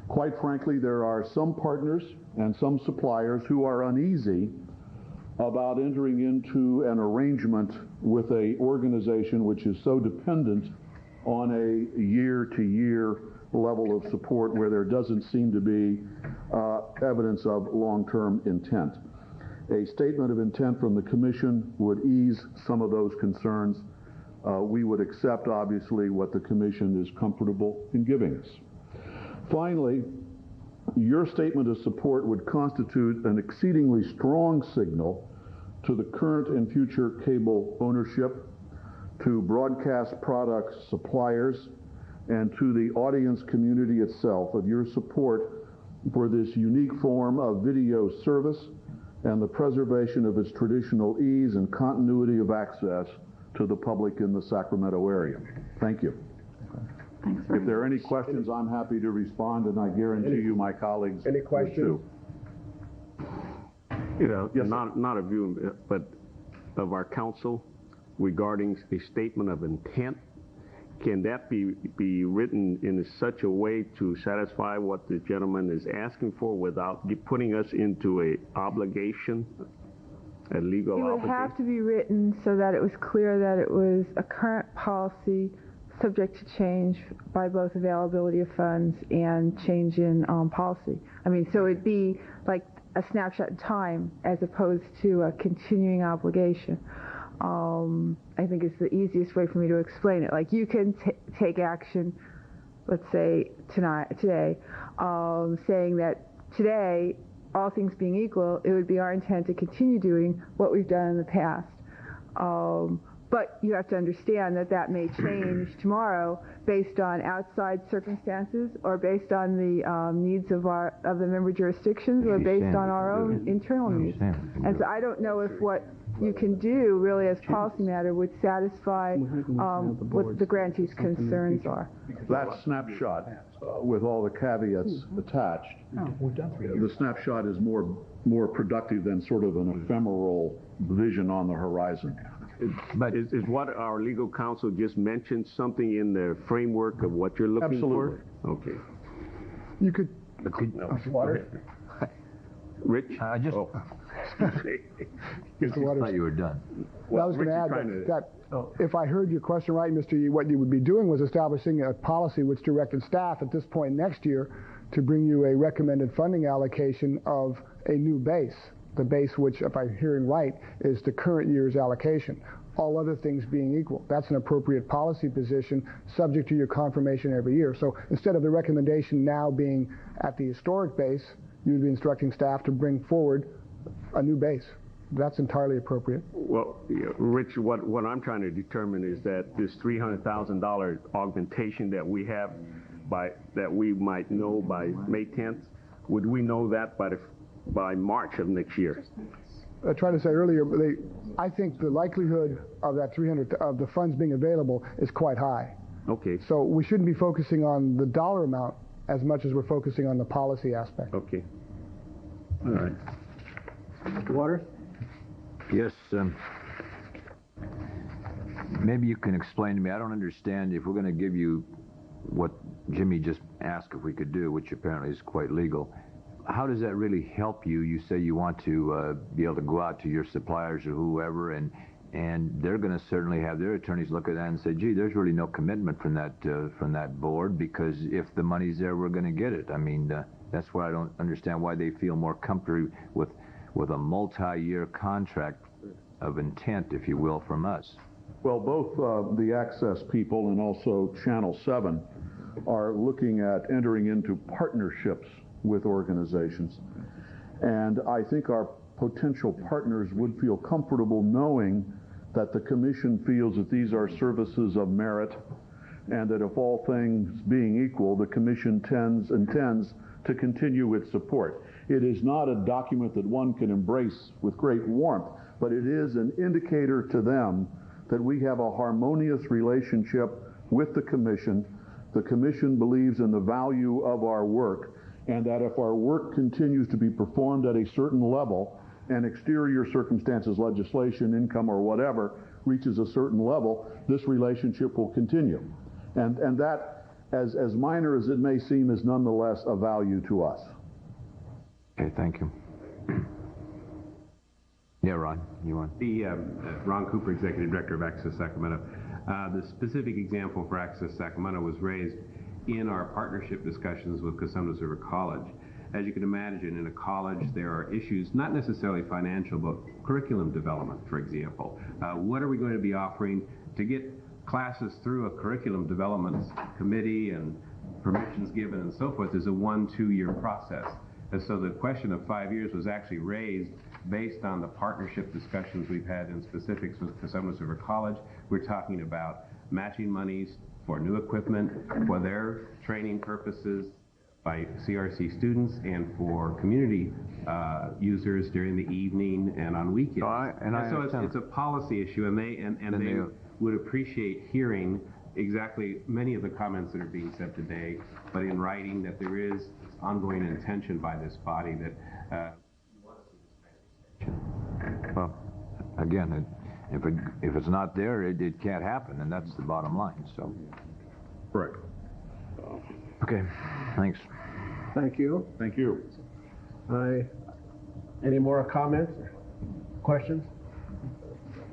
Quite frankly, there are some partners and some suppliers who are uneasy about entering into an arrangement with an organization which is so dependent on a year-to-year level of support where there doesn't seem to be evidence of long-term intent. A statement of intent from the Commission would ease some of those concerns. We would accept, obviously, what the Commission is comfortable in giving us. Finally, your statement of support would constitute an exceedingly strong signal to the current and future cable ownership, to broadcast product suppliers, and to the audience community itself of your support for this unique form of video service and the preservation of its traditional ease and continuity of access to the public in the Sacramento area. Thank you. If there are any questions, I'm happy to respond, and I guarantee you my colleagues Any questions? You know, Yes, not a view, but of our council regarding a statement of intent. Can that be written in such a way to satisfy what the gentleman is asking for without putting us into a obligation, a legal obligation? It would have to be written so that it was clear that it was a current policy subject to change by both availability of funds and change in policy. I mean, so it'd be like a snapshot in time as opposed to a continuing obligation. I think it's the easiest way for me to explain it. Like you can take action, let's say today, saying that today, all things being equal, it would be our intent to continue doing what we've done in the past. But you have to understand that that may change tomorrow based on outside circumstances or based on the needs of the member jurisdictions or based on our own internal needs. And so I don't know if what you can do really as policy matter would satisfy what the grantee's concerns are. That snapshot, with all the caveats attached, the snapshot is more productive than sort of an ephemeral vision on the horizon. But is what our legal counsel just mentioned something in the framework of what you're looking Absolutely. for? Okay. You could. Water? Rich? I just. Mr. Waters. Thought you were done. Well, I was going to add that if I heard your question right, Mr. Yee, what you would be doing was establishing a policy which directed staff at this point next year to bring you a recommended funding allocation of a new base. The base, which, if I'm hearing right, is the current year's allocation. All other things being equal. That's an appropriate policy position subject to your confirmation every year. So instead of the recommendation now being at the historic base, you'd be instructing staff to bring forward a new base. That's entirely appropriate. Well, Rich, what I'm trying to determine is that this $300,000 augmentation that we have that we might know by May 10th, would we know that by March of next year? I tried to say earlier, I think the likelihood of that of the funds being available is quite high. Okay. So we shouldn't be focusing on the dollar amount as much as we're focusing on the policy aspect. Okay. All right. Mr. Waters? Yes. Maybe you can explain to me. I don't understand if we're going to give you what Jimmy just asked if we could do, which apparently is quite legal. How does that really help you? You say you want to be able to go out to your suppliers or whoever, and they're going to certainly have their attorneys look at that and say, gee, there's really no commitment from that board, because if the money's there, we're going to get it. I mean, that's why I don't understand why they feel more comfortable with a multi-year contract of intent, if you will, from us. Well, both the Access people and also Channel 7 are looking at entering into partnerships with organizations. And I think our potential partners would feel comfortable knowing that the Commission feels that these are services of merit, and that if all things being equal, the Commission intends to continue its support. It is not a document that one can embrace with great warmth, but it is an indicator to them that we have a harmonious relationship with the Commission. The Commission believes in the value of our work, and that if our work continues to be performed at a certain level, and exterior circumstances, legislation, income, or whatever, reaches a certain level, this relationship will continue. And that, as minor as it may seem, is nonetheless of value to us. Okay, thank you. Yeah, Ron, you want? Ron Cooper, Executive Director of Access Sacramento. The specific example for Access Sacramento was raised in our partnership discussions with Cosumnes River College. As you can imagine, in a college, there are issues, not necessarily financial, but curriculum development, for example. What are we going to be offering to get classes through a curriculum development committee and permissions given and so forth is a 1-2 year process. And so the question of 5 years was actually raised based on the partnership discussions we've had in specifics with Cosumnes River College. We're talking about matching monies for new equipment, for their training purposes by CRC students, and for community users during the evening and on weekends. So it's a policy issue, and they would appreciate hearing exactly many of the comments that are being said today, but in writing, that there is ongoing intention by this body that well, again, if it's not there, it can't happen, and that's the bottom line. So, right. Okay. Thanks. Thank you. Thank you. Any more comments, questions?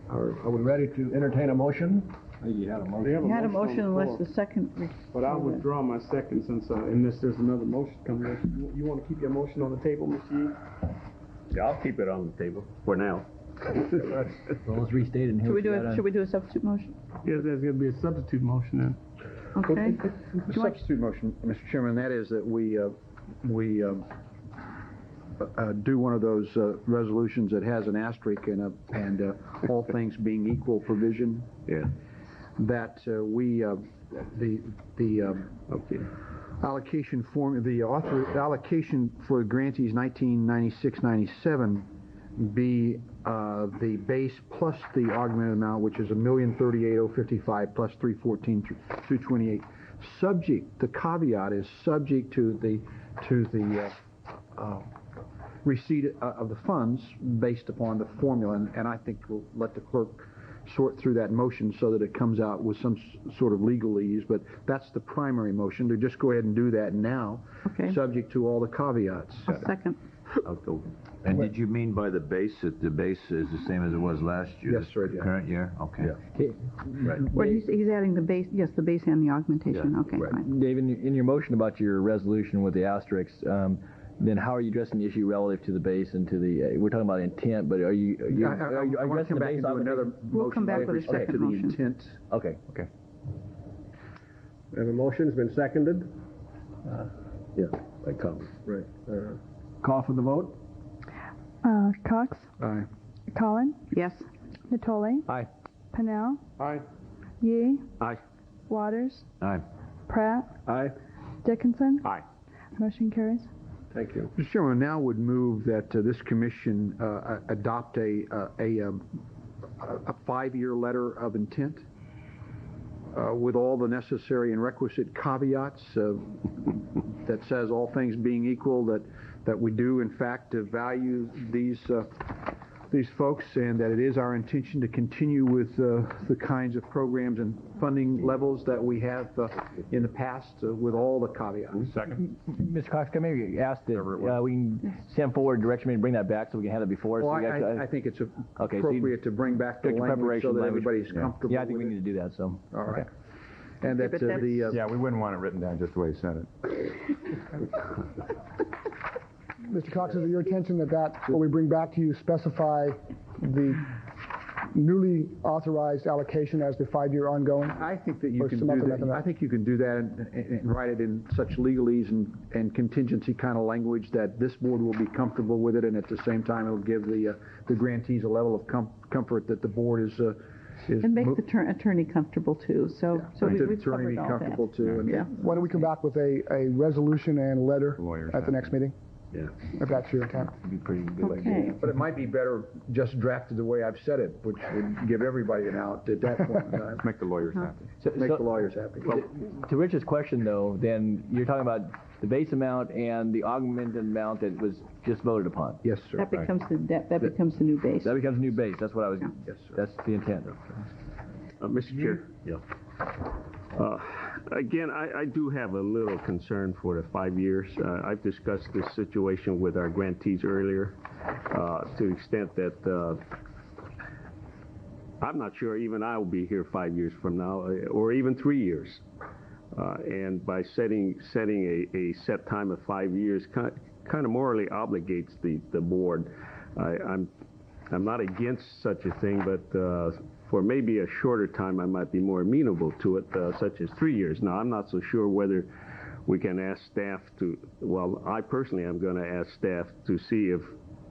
Are we ready to entertain a motion? You had a motion. You had a motion unless the second. But I'll withdraw my second since unless there's another motion coming in. You want to keep your motion on the table, Mr. Yee? Yeah, I'll keep it on the table for now. Well, let's restate it. And Should we do a substitute motion? Yes, there's going to be a substitute motion then. Okay. The substitute motion, Mr. Chairman, that is that we do one of those resolutions that has an asterisk and all things being equal provision. Yeah. That the allocation form, the allocation for grantees 1996-97 be the base plus the augmented amount, which is $1,038,055 plus 314,228. Subject, the caveat is subject to the receipt of the funds based upon the formula, and I think we'll let the clerk sort through that motion so that it comes out with some sort of legalese, but that's the primary motion, to just go ahead and do that now, subject to all the caveats. I'll second. And did you mean by the base that the base is the same as it was last year? Yes, sir. The current year? Okay. Right. Well, he's adding the base, yes, the base and the augmentation. Okay, fine. Dave, in your motion about your resolution with the asterisks, then how are you addressing the issue relative to the base and to the, we're talking about intent, but are you I want to come back and do another motion with respect to the intent. Okay. We have a motion, it's been seconded. Yeah, by Collins. Right. Call for the vote. Cox? Aye. Collin? Yes. Natoli? Aye. Pennell? Aye. Yee? Aye. Waters? Aye. Pratt? Aye. Dickinson? Aye. Motion carries. Thank you. Mr. Chairman, now would move that this commission adopt a 5-year letter of intent with all the necessary and requisite caveats that says all things being equal, that we do in fact value these folks, and that it is our intention to continue with the kinds of programs and funding levels that we have in the past with all the caveats. Second. Mr. Cox, can I maybe ask that we can send forward direction to bring that back so we can have it before us? Well, I think it's appropriate to bring back the language so that everybody's comfortable. Yeah, I think we need to do that, so. All right. And that yeah, we wouldn't want it written down just the way you said it. Mr. Cox, is it your intention that what we bring back to you specify the newly authorized allocation as the 5-year ongoing? I think that you can do that. I think you can do that and write it in such legalese and contingency kind of language that this board will be comfortable with it, and at the same time it'll give the grantees a level of comfort that the board is and make the attorney comfortable too. So we've covered all comfortable that. too. Yeah. Why don't we come back with a resolution and letter at the next meeting? Yeah. If that's your intent. It'd be pretty good. Okay. But it might be better just drafted the way I've said it, which would give everybody an out at that point in time. Make the lawyers happy. Make the lawyers happy. Well, to Rich's question, though, then you're talking about the base amount and the augmented amount that was just voted upon. Yes, sir. That becomes the becomes the new base. That becomes a new base. That's what I was. Yes, sir. That's the intent. Mr. Chair. Yeah. Again, I do have a little concern for the 5 years. I've discussed this situation with our grantees earlier to the extent that I'm not sure even I will be here 5 years from now or even 3 years. And by setting a set time of 5 years kind of morally obligates the board. I'm not against such a thing, but for maybe a shorter time, I might be more amenable to it, such as 3 years. Now, I'm not so sure whether we can ask staff to, well, I personally am going to ask staff to see if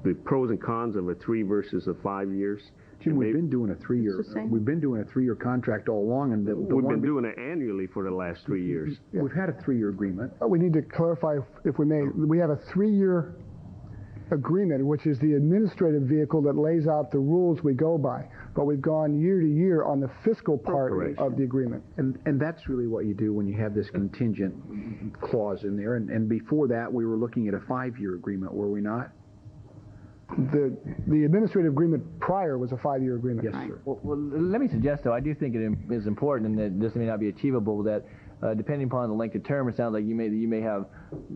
the pros and cons of a 3 versus a 5 years. Jim, we've been doing a 3-year contract all along, and we've been doing it annually for the last 3 years. Yeah. We've had a 3-year agreement. We need to clarify, if we may. We have a 3-year agreement, which is the administrative vehicle that lays out the rules we go by. But we've gone year to year on the fiscal part of the agreement. And that's really what you do when you have this contingent clause in there. And before that, we were looking at a 5-year agreement, were we not? The administrative agreement prior was a 5-year agreement. Yes, sir. Well, let me suggest, though, I do think it is important, and that this may not be achievable, that depending upon the length of term, it sounds like you may have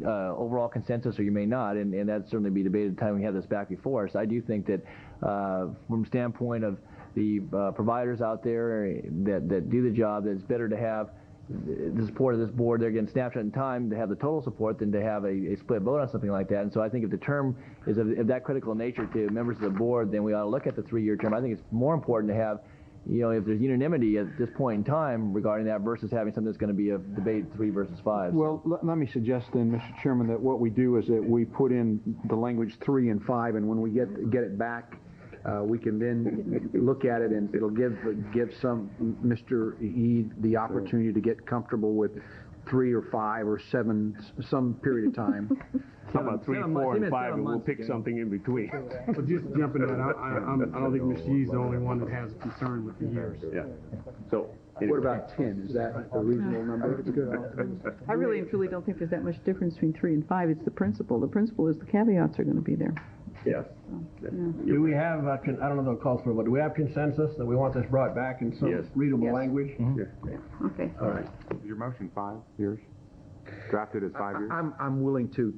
overall consensus or you may not, and that certainly be debated the time we have this back before us. I do think that from the standpoint of the providers out there that do the job, that it's better to have the support of this board. They're getting snapshot in time to have the total support than to have a split vote on something like that. And so I think if the term is of that critical nature to members of the board, then we ought to look at the 3-year term. I think it's more important to have if there's unanimity at this point in time regarding that versus having something that's going to be a debate 3 versus 5. Well, let me suggest then, Mr. Chairman, that what we do is that we put in the language 3 and 5, and when we get it back, we can then look at it, and it'll give some Mr. E the opportunity to get comfortable with 3 or 5 or 7 some period of time. How about 3, 4, and 5, and we'll pick something in between. But just jumping in, I don't think Mr. Yee's the only one that has a concern with the years. Yeah. So. What about 10? Is that a reasonable number? It's good. I really and truly don't think there's that much difference between 3 and 5. It's the principle. The principle is the caveats are going to be there. Yes. Yeah. Do we have, I don't know what it calls for, but do we have consensus that we want this brought back in some readable language? Yeah. Okay. All right. Your motion 5 years? Drafted as 5 years? I'm willing to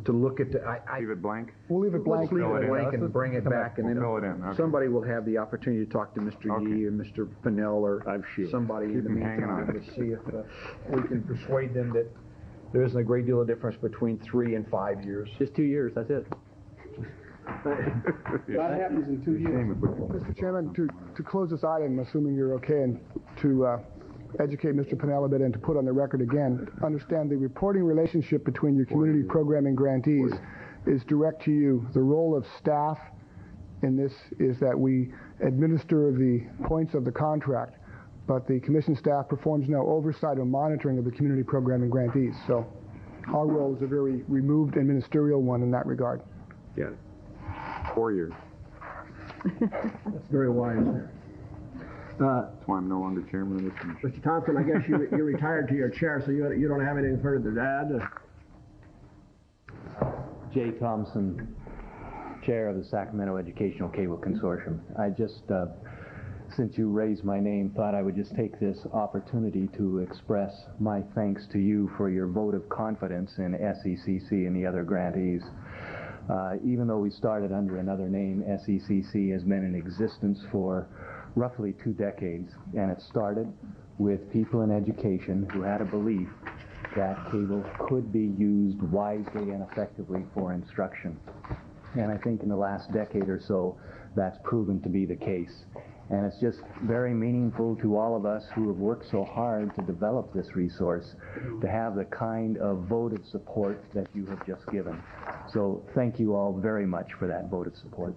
look at leave it blank? We'll leave it blank. Leave it blank and bring it back, and then fill it in. Okay. Somebody will have the opportunity to talk to Mr. Yee or Mr. Pinnell or somebody in the meantime to see if we can persuade them that there isn't a great deal of difference between 3 and 5 years. Just 2 years, that's it. That happens in 2 years. Mr. Chairman, to close this item, assuming you're okay, and to educate Mr. Pinnell a bit and to put on the record again, understand the reporting relationship between your community programming grantees is direct to you. The role of staff in this is that we administer the points of the contract, but the commission staff performs no oversight or monitoring of the community programming grantees. So our role is a very removed and ministerial one in that regard. Yeah. 4 years. That's very wise. That's why I'm no longer chairman of this commission. Mr. Thompson, I guess you retired to your chair, so you don't have anything further to add? Jay Thompson, chair of the Sacramento Educational Cable Consortium. I just, since you raised my name, thought I would just take this opportunity to express my thanks to you for your vote of confidence in SECC and the other grantees. Even though we started under another name, SECC has been in existence for roughly 2 decades, and it started with people in education who had a belief that cable could be used wisely and effectively for instruction. And I think in the last decade or so, that's proven to be the case. And it's just very meaningful to all of us who have worked so hard to develop this resource to have the kind of vote of support that you have just given. So thank you all very much for that vote of support.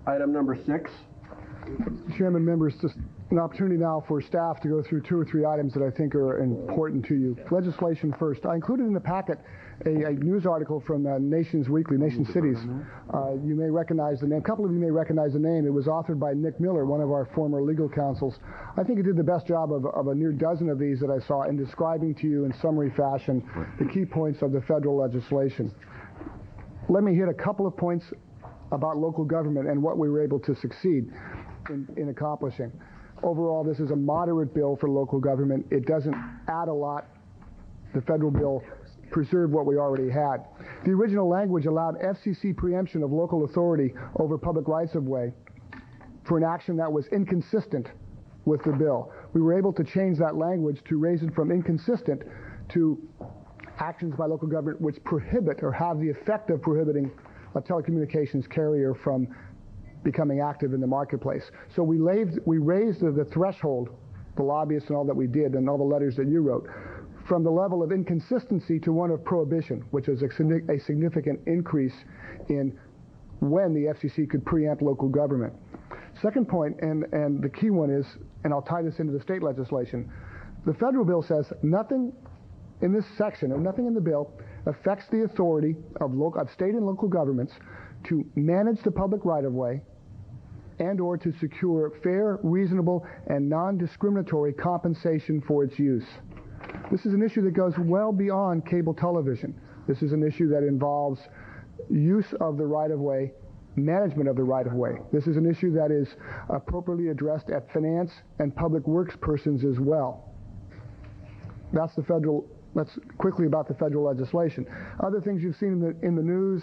Item number 6. Chairman, members, just an opportunity now for staff to go through 2 or 3 items that I think are important to you. Legislation first. I included in the packet a news article from Nations Weekly, Nation Cities. You may recognize the name. A couple of you may recognize the name. It was authored by Nick Miller, one of our former legal counsels. I think he did the best job of a near dozen of these that I saw in describing to you in summary fashion the key points of the federal legislation. Let me hit a couple of points about local government and what we were able to succeed in accomplishing. Overall, this is a moderate bill for local government. It doesn't add a lot. The federal bill preserved what we already had. The original language allowed FCC preemption of local authority over public rights-of-way for an action that was inconsistent with the bill. We were able to change that language to raise it from inconsistent to actions by local government which prohibit or have the effect of prohibiting a telecommunications carrier from becoming active in the marketplace. So we raised the threshold, the lobbyists and all that we did, and all the letters that you wrote, from the level of inconsistency to one of prohibition, which is a significant increase in when the FCC could preempt local government. Second point, and the key one is, and I'll tie this into the state legislation, the federal bill says nothing in this section, or nothing in the bill, affects the authority of state and local governments to manage the public right-of-way and or to secure fair, reasonable, and non-discriminatory compensation for its use. This is an issue that goes well beyond cable television. This is an issue that involves use of the right-of-way, management of the right-of-way. This is an issue that is appropriately addressed at finance and public works persons as well. That's quickly about the federal legislation. Other things you've seen in the news,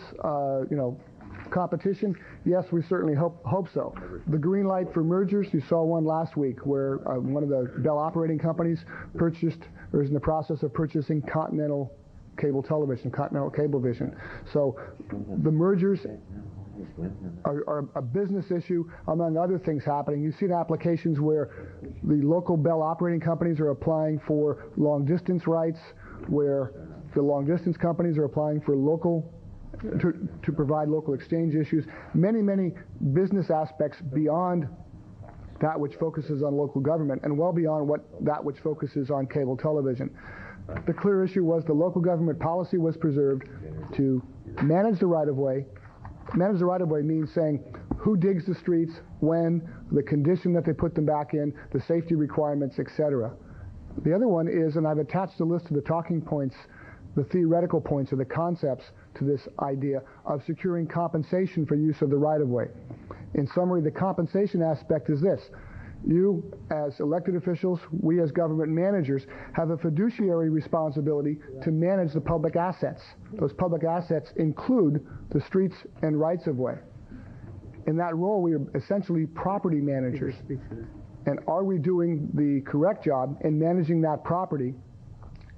competition, yes, we certainly hope so. The green light for mergers, you saw one last week where one of the Bell operating companies purchased, or is in the process of purchasing Continental Cable Television, Continental Cablevision. So the mergers are a business issue, among other things happening. You've seen applications where the local Bell operating companies are applying for long-distance rights, where the long-distance companies are applying for to provide local exchange issues. Many, many business aspects beyond that which focuses on local government, and well beyond that which focuses on cable television. The clear issue was the local government policy was preserved to manage the right-of-way. Manage the right-of-way means saying who digs the streets, when, the condition that they put them back in, the safety requirements, etc. The other one is, and I've attached a list of the talking points, the theoretical points or the concepts to this idea of securing compensation for use of the right-of-way. In summary, the compensation aspect is this. You, as elected officials, we as government managers, have a fiduciary responsibility to manage the public assets. Those public assets include the streets and rights-of-way. In that role, we are essentially property managers. And are we doing the correct job in managing that property?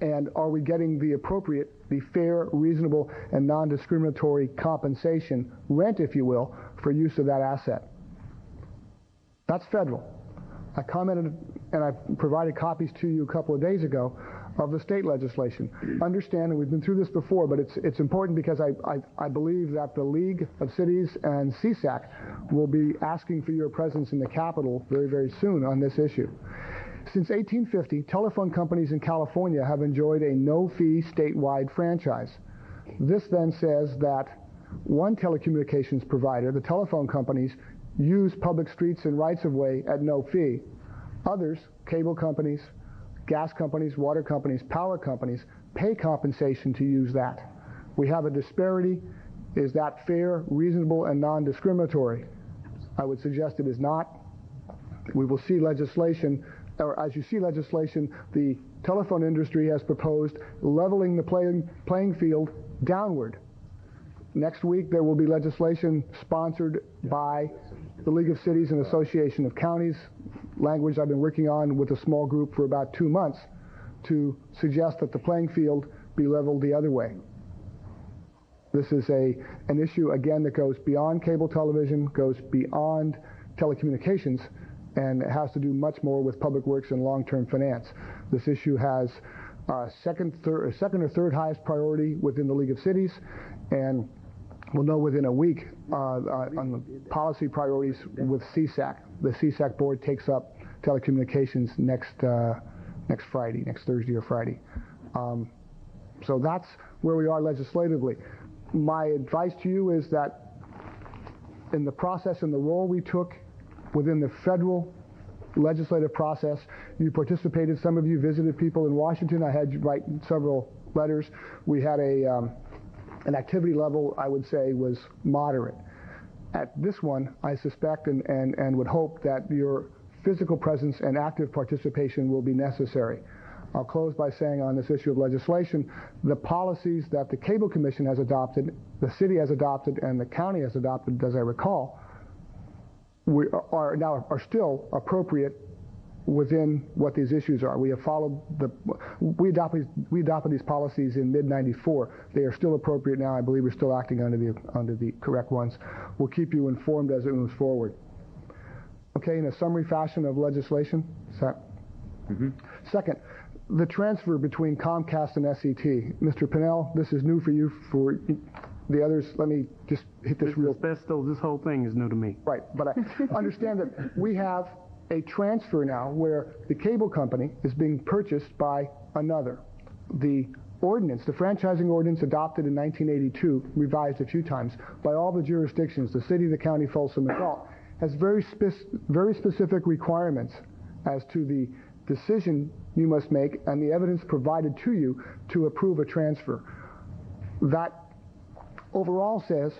And are we getting the appropriate, the fair, reasonable, and non-discriminatory compensation, rent, if you will, for use of that asset? That's federal. I commented and I provided copies to you a couple of days ago of the state legislation. Understand, and we've been through this before, but it's important because I believe that the League of Cities and CSAC will be asking for your presence in the Capitol very, very soon on this issue. Since 1850, telephone companies in California have enjoyed a no-fee statewide franchise. This then says that one telecommunications provider, the telephone companies, use public streets and rights-of-way at no fee. Others, cable companies, gas companies, water companies, power companies, pay compensation to use that. We have a disparity. Is that fair, reasonable, and non-discriminatory? I would suggest it is not. We will see legislation, or as you see legislation, the telephone industry has proposed leveling the playing field downward. Next week, there will be legislation sponsored by the League of Cities and Association of Counties, language I've been working on with a small group for about 2 months, to suggest that the playing field be leveled the other way. This is an issue, again, that goes beyond cable television, goes beyond telecommunications, and it has to do much more with public works and long-term finance. This issue has second or third highest priority within the League of Cities, and we'll know within a week on the policy priorities with CSAC. The CSAC board takes up telecommunications next Friday, next Thursday or Friday. So that's where we are legislatively. My advice to you is that in the process and the role we took within the federal legislative process, you participated. Some of you visited people in Washington. I had you write several letters. We had an activity level, I would say, was moderate. At this one, I suspect and would hope that your physical presence and active participation will be necessary. I'll close by saying on this issue of legislation, the policies that the Cable Commission has adopted, the city has adopted, and the county has adopted, as I recall, are still appropriate within what these issues are. We have followed we adopted these policies in mid-94. They are still appropriate now. I believe we're still acting under the correct ones. We'll keep you informed as it moves forward. Okay, in a summary fashion of legislation. Second, the transfer between Comcast and SET. Mr. Pinnell, this is new for you. For the others, let me just hit this real. This whole thing is new to me. Right, but I understand that we have a transfer now where the cable company is being purchased by another. The ordinance, the franchising ordinance adopted in 1982, revised a few times by all the jurisdictions, the city, the county, Folsom, and Galt, has very specific requirements as to the decision you must make and the evidence provided to you to approve a transfer. That overall says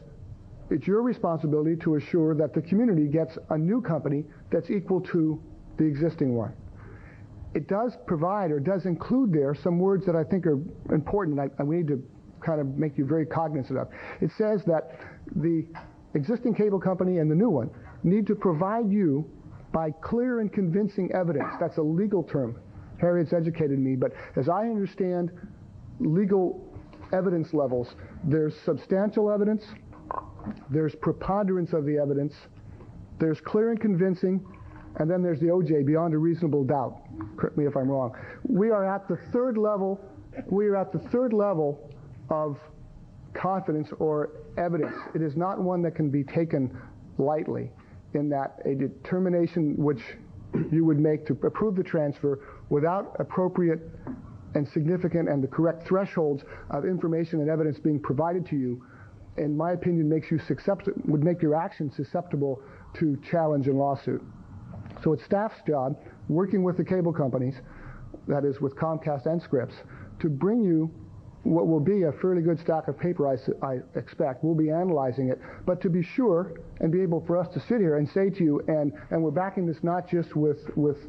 it's your responsibility to assure that the community gets a new company that's equal to the existing one. It does provide or does include there some words that I think are important and we need to kind of make you very cognizant of. It says that the existing cable company and the new one need to provide you by clear and convincing evidence. That's a legal term. Harriet's educated me, but as I understand legal evidence levels, there's substantial evidence, there's preponderance of the evidence, there's clear and convincing, and then there's the OJ, beyond a reasonable doubt. Correct me if I'm wrong. We are at the third level. We are at the third level of confidence or evidence. It is not one that can be taken lightly, in that a determination which you would make to approve the transfer without appropriate and significant and the correct thresholds of information and evidence being provided to you, in my opinion, would make your actions susceptible to challenge and lawsuit. So it's staff's job, working with the cable companies, that is with Comcast and Scripps, to bring you what will be a fairly good stack of paper, I expect. We'll be analyzing it, but to be sure and be able for us to sit here and say to you, and we're backing this not just with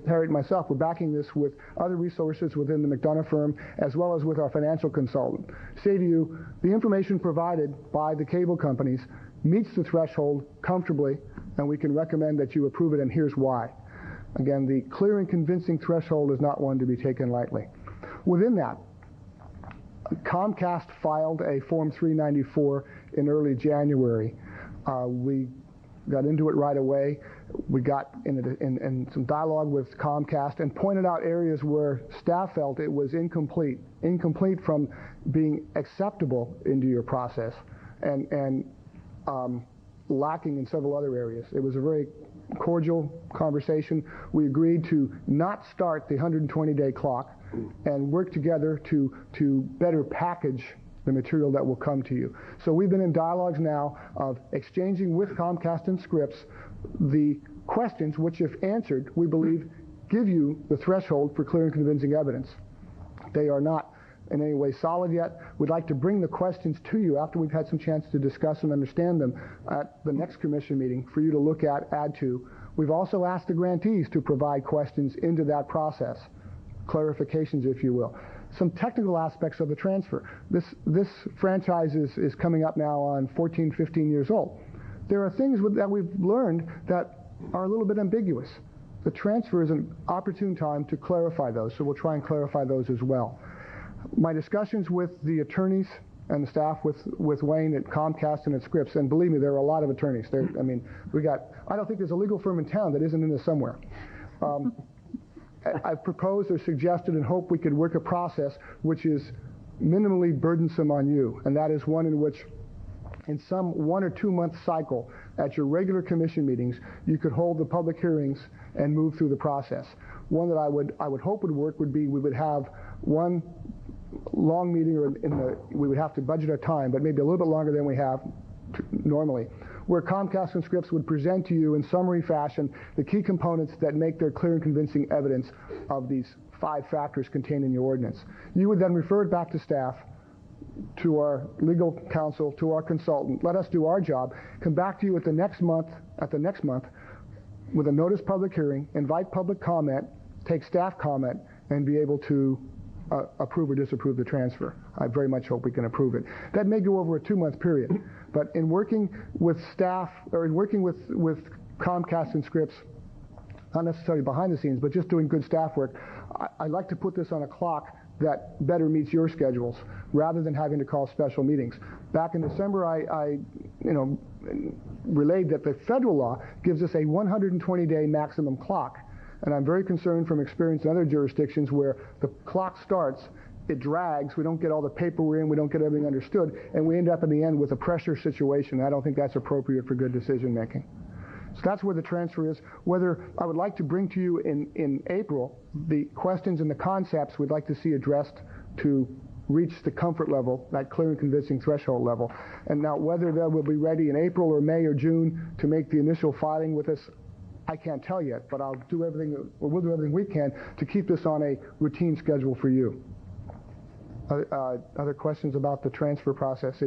Harriet and myself, we're backing this with other resources within the McDonough firm, as well as with our financial consultant. Say to you, the information provided by the cable companies meets the threshold comfortably, and we can recommend that you approve it, and here's why. Again, the clear and convincing threshold is not one to be taken lightly. Within that, Comcast filed a Form 394 in early January. We got into it right away. We got in some dialogue with Comcast and pointed out areas where staff felt it was incomplete from being acceptable into your process, and lacking in several other areas. It was a very cordial conversation. We agreed to not start the 120-day clock and work together to better package the material that will come to you. So we've been in dialogues now of exchanging with Comcast and Scripps the questions which, if answered, we believe give you the threshold for clear and convincing evidence. They are not in any way solid yet. We'd like to bring the questions to you after we've had some chance to discuss and understand them at the next commission meeting for you to look at, add to. We've also asked the grantees to provide questions into that process, clarifications, if you will. Some technical aspects of the transfer. This franchise is coming up now on 14, 15 years old. There are things that we've learned that are a little bit ambiguous. The transfer is an opportune time to clarify those, so we'll try and clarify those as well. My discussions with the attorneys and the staff with Wayne at Comcast and at Scripps, and believe me, there are a lot of attorneys. I don't think there's a legal firm in town that isn't in this somewhere. I've proposed or suggested and hope we could work a process which is minimally burdensome on you, and that is one in which in some 1 or 2 month cycle at your regular commission meetings, you could hold the public hearings and move through the process. One that I would hope would work would be we would have one long meeting, or we would have to budget our time, but maybe a little bit longer than we have normally, where Comcast and Scripps would present to you in summary fashion the key components that make their clear and convincing evidence of these 5 factors contained in your ordinance. You would then refer it back to staff, to our legal counsel, to our consultant, let us do our job, come back to you at the next month with a notice public hearing, invite public comment, take staff comment, and be able to approve or disapprove the transfer. I very much hope we can approve it. That may go over a 2 month period, but in working with staff, or in working with Comcast and Scripps, not necessarily behind the scenes, but just doing good staff work, I like to put this on a clock that better meets your schedules, rather than having to call special meetings. Back in December, I relayed that the federal law gives us a 120-day maximum clock. And I'm very concerned from experience in other jurisdictions where the clock starts, it drags, we don't get all the paper we're in, we don't get everything understood, and we end up in the end with a pressure situation. I don't think that's appropriate for good decision making. So that's where the transfer is. Whether I would like to bring to you in April the questions and the concepts we'd like to see addressed to reach the comfort level, that clear and convincing threshold level. And now whether they will be ready in April or May or June to make the initial filing with us, I can't tell yet, but we'll do everything we can to keep this on a routine schedule for you. Other questions about the transfer process?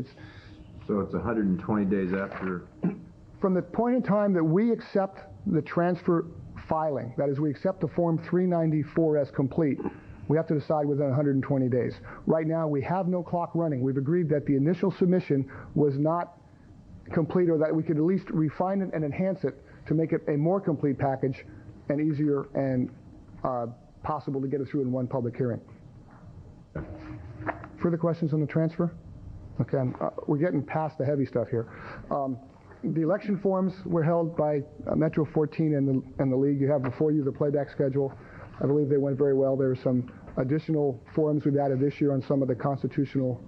So it's 120 days after? From the point in time that we accept the transfer filing, that is, we accept the Form 394 as complete, we have to decide within 120 days. Right now, we have no clock running. We've agreed that the initial submission was not complete, or that we could at least refine it and enhance it to make it a more complete package and easier and possible to get it through in one public hearing. Further questions on the transfer? Okay, we're getting past the heavy stuff here. The election forums were held by Metro 14 and the league. You have before you the playback schedule. I believe they went very well. There were some additional forums we've added this year on some of the constitutional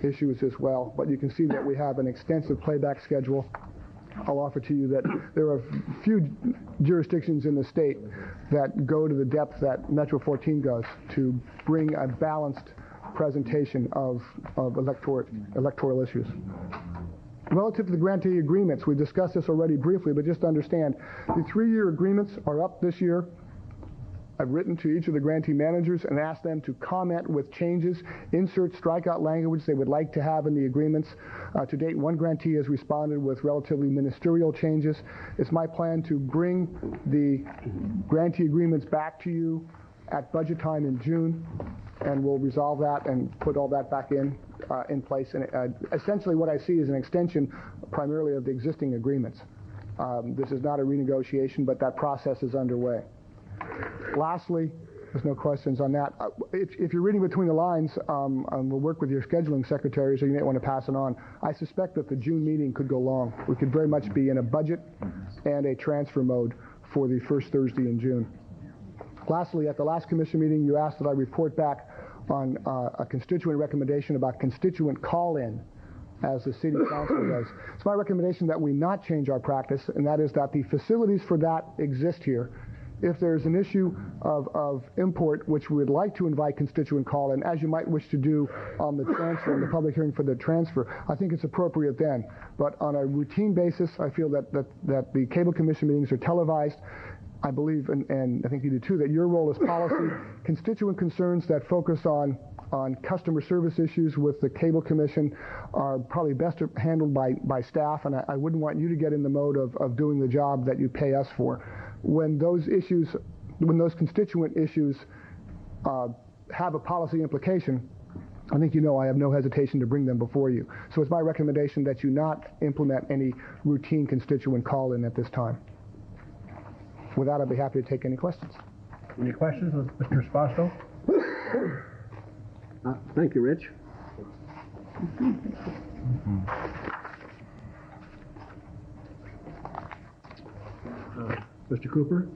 issues as well. But you can see that we have an extensive playback schedule. I'll offer to you that there are few jurisdictions in the state that go to the depth that Metro 14 goes to bring a balanced presentation of electoral issues. Relative to the grantee agreements, we discussed this already briefly, but just to understand, the 3-year agreements are up this year. I've written to each of the grantee managers and asked them to comment with changes, insert strikeout language they would like to have in the agreements. To date, one grantee has responded with relatively ministerial changes. It's my plan to bring the grantee agreements back to you at budget time in June, and we'll resolve that and put all that back in place. And essentially what I see is an extension primarily of the existing agreements. This is not a renegotiation, but that process is underway. Lastly, there's no questions on that. If you're reading between the lines, we'll work with your scheduling secretaries, or you may want to pass it on. I suspect that the June meeting could go long. We could very much be in a budget and a transfer mode for the first Thursday in June. Lastly, at the last commission meeting, you asked that I report back on a constituent recommendation about constituent call-in, as the city council does. It's my recommendation that we not change our practice, and that is that the facilities for that exist here. If there's an issue of import, which we would like to invite constituent call-in, as you might wish to do on the transfer, in the public hearing for the transfer, I think it's appropriate then. But on a routine basis, I feel that the Cable Commission meetings are televised. I believe, and I think you do too, that your role is policy. Constituent concerns that focus on customer service issues with the Cable Commission are probably best handled by staff, and I wouldn't want you to get in the mode of doing the job that you pay us for. When those constituent issues have a policy implication, I think you know I have no hesitation to bring them before you. So it's my recommendation that you not implement any routine constituent call-in at this time. With that, I'd be happy to take any questions. Any questions with Mr. Spasto? Thank you, Rich. Mr. Cooper?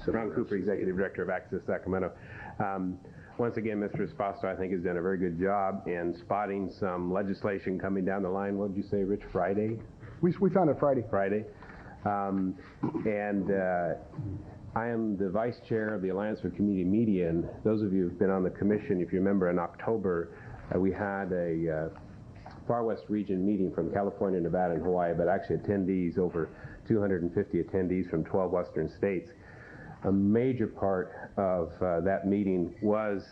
Ron Cooper, Executive Director of Access Sacramento. Once again, Mr. Spasto, I think, has done a very good job in spotting some legislation coming down the line. What did you say, Rich? Friday? We found it Friday. Friday. I am the Vice Chair of the Alliance for Community Media, and those of you who've been on the commission, if you remember in October, we had a Far West region meeting from California, Nevada, and Hawaii, but actually attendees, over 250 attendees from 12 Western states. A major part of that meeting was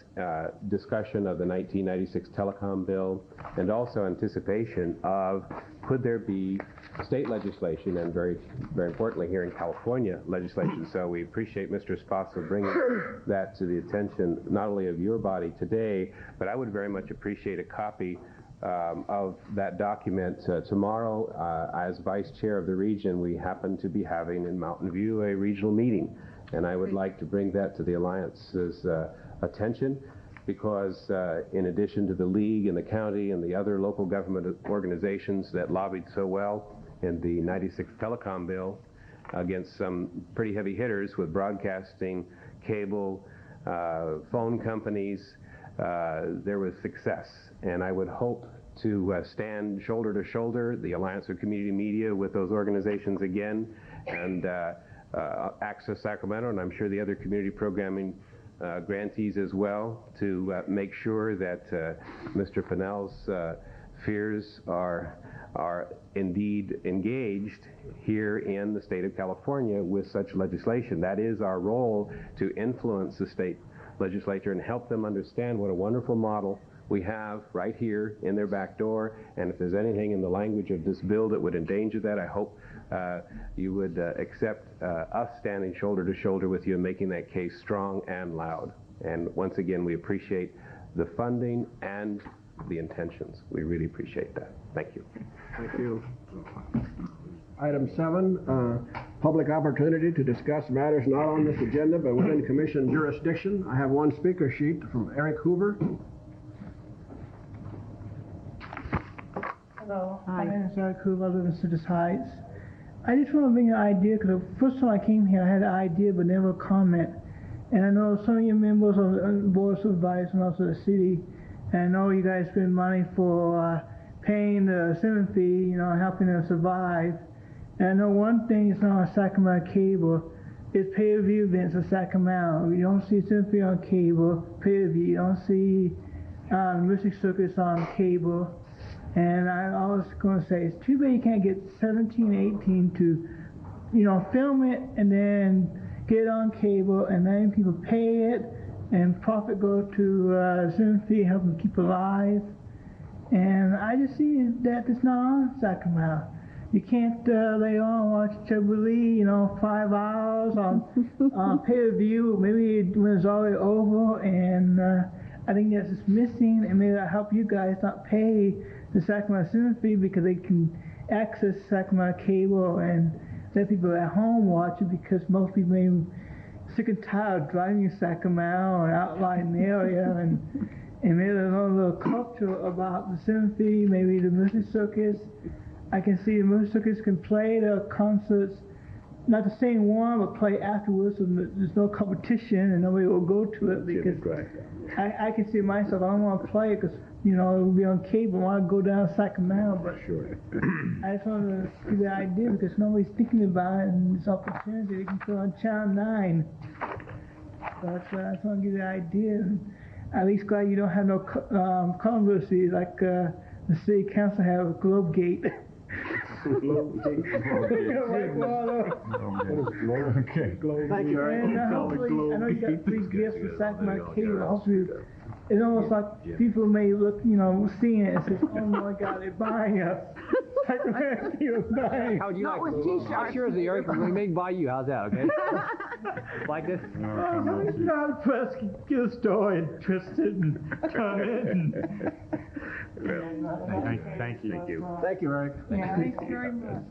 discussion of the 1996 telecom bill, and also anticipation of could there be state legislation, and very, very importantly here in California, legislation. So we appreciate Mr. Spasso bringing that to the attention not only of your body today, but I would very much appreciate a copy of that document tomorrow. As Vice Chair of the region, we happen to be having in Mountain View a regional meeting, and I would like to bring that to the Alliance's attention, because in addition to the League and the county and the other local government organizations that lobbied so well in the 96 telecom bill against some pretty heavy hitters with broadcasting, cable, phone companies, there was success. And I would hope to stand shoulder to shoulder, the Alliance for Community Media, with those organizations again, and Access Sacramento, and I'm sure the other community programming grantees as well, to make sure that Mr. Pinnell's fears are indeed engaged here in the state of California with such legislation. That is our role, to influence the state legislature and help them understand what a wonderful model we have right here in their back door. And if there's anything in the language of this bill that would endanger that, I hope you would accept us standing shoulder to shoulder with you and making that case strong and loud. And once again, we appreciate the funding and the intentions. We really appreciate that. Thank you. Thank you. Item 7, public opportunity to discuss matters not on this agenda but within commission jurisdiction. I have one speaker sheet from Eric Hoover. Hello, my name is Eric Hoover. I live in Citrus Heights. I just want to bring an idea, because the first time I came here, I had an idea but never a comment. And I know some of you members of the Board of Supervisors and also the city, and I know you guys spend money for paying the cement fee, you know, helping them survive. And I know one thing is not on Sacramento cable is pay-per-view events in Sacramento. You don't see cement fee on cable, pay-per-view. You don't see music circuits on cable. And I was going to say, it's too bad you can't get 17, 18 to, you know, film it and then get it on cable, and then people pay it, and profit go to cement fee, help them keep alive. And I just see that it's not on Sacramento. You can't lay on and watch Jubilee, you know, 5 hours on pay-per-view, maybe when it's already over, and I think that's just missing, and maybe that'll help you guys not pay the Sacramento cement fee because they can access Sacramento cable and let people at home watch it, because most people may be sick and tired of driving to Sacramento and outlying area, and maybe there's a little culture about the cement fee, maybe the music circus. I can see the music circus can play their concerts, not the same one, but play afterwards, so there's no competition and nobody will go to it, because I can see myself, I don't want to play it because, you know, it'll be on cable, I want to go down to Sacramento, but I just wanted to give the idea because nobody's thinking about it, and this opportunity they can put on Channel 9. So I just want to give the idea, and at least glad you don't have no controversy like the city council have with Globegate. Okay. Thank you, Eric. And hopefully, I know you got free gifts for Sacramento cable. Hopefully, it's almost like people may look, you know, seeing it and say, "Oh my God, they're buying us." Sacramento cable's buying. How would you like it? How sure is it, Eric? We're going to make buy you. How's that? Okay. Like this? Not a press can get a story and twist it and turn it. And Thank you. Thank you, Eric. yeah, thanks very much.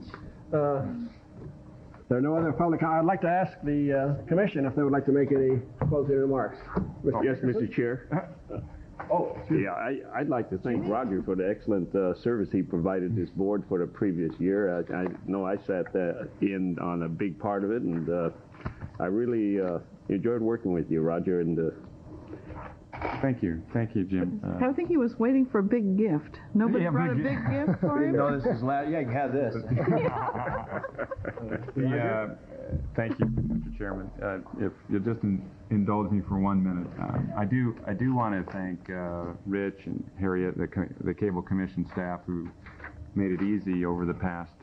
There are no other public comments. I'd like to ask the commission if they would like to make any closing remarks. Yes, Mr. Chair. Yeah, I'd like to thank Roger for the excellent service he provided this board for the previous year. I know I sat in on a big part of it, and I really enjoyed working with you, Roger. And Thank you, Jim. I think he was waiting for a big gift. Nobody brought a big gift for him? No, this is loud. Yeah, you can have this. Thank you, Mr. Chairman. If you'll just indulge me for 1 minute, I do want to thank Rich and Harriet, the Cable Commission staff, who made it easy over the past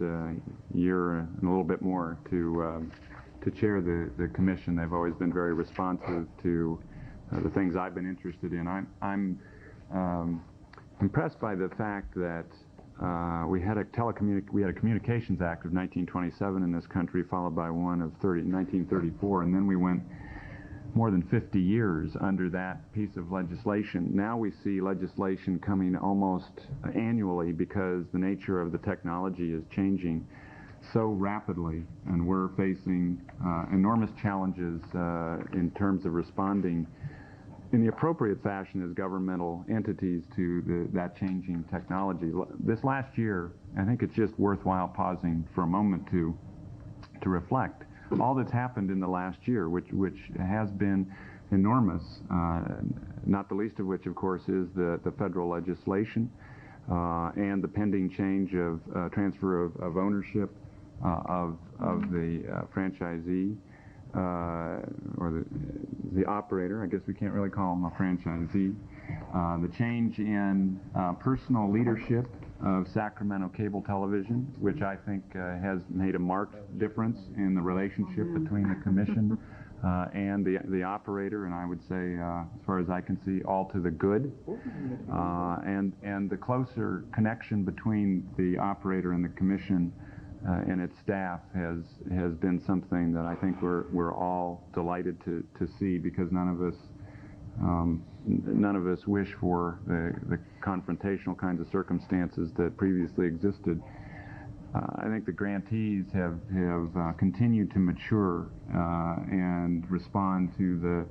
year and a little bit more to chair the commission. They've always been very responsive to the things I've been interested in. I'm impressed by the fact that we had a Communications Act of 1927 in this country, followed by one of 1934, and then we went more than 50 years under that piece of legislation. Now we see legislation coming almost annually because the nature of the technology is changing so rapidly, and we're facing enormous challenges in terms of responding in the appropriate fashion as governmental entities to that changing technology. This last year, I think it's just worthwhile pausing for a moment to reflect all that's happened in the last year, which has been enormous, not the least of which, of course, is the federal legislation and the pending change of transfer of ownership of the franchisee, or the operator. I guess we can't really call him a franchisee. The change in personal leadership of Sacramento Cable Television, which I think has made a marked difference in the relationship between the commission and the operator, and I would say, as far as I can see, all to the good. And the closer connection between the operator and the commission and its staff has been something that I think we're all delighted to see, because none of us wish for the confrontational kinds of circumstances that previously existed. I think the grantees have continued to mature and respond to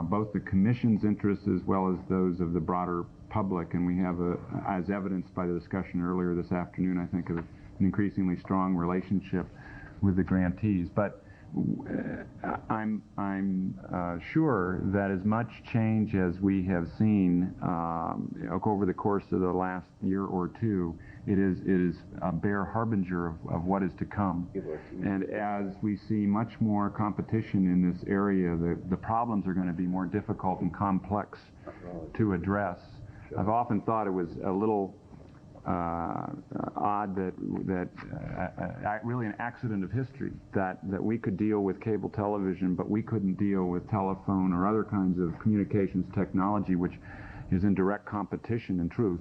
both the Commission's interests as well as those of the broader public, and we have, as evidenced by the discussion earlier this afternoon, I think, an increasingly strong relationship with the grantees. But I'm sure that as much change as we have seen over the course of the last year or two, it is a bare harbinger of what is to come. And as we see much more competition in this area, the problems are going to be more difficult and complex to address. I've often thought it was a little odd that really an accident of history that we could deal with cable television, but we couldn't deal with telephone or other kinds of communications technology, which is in direct competition in truth.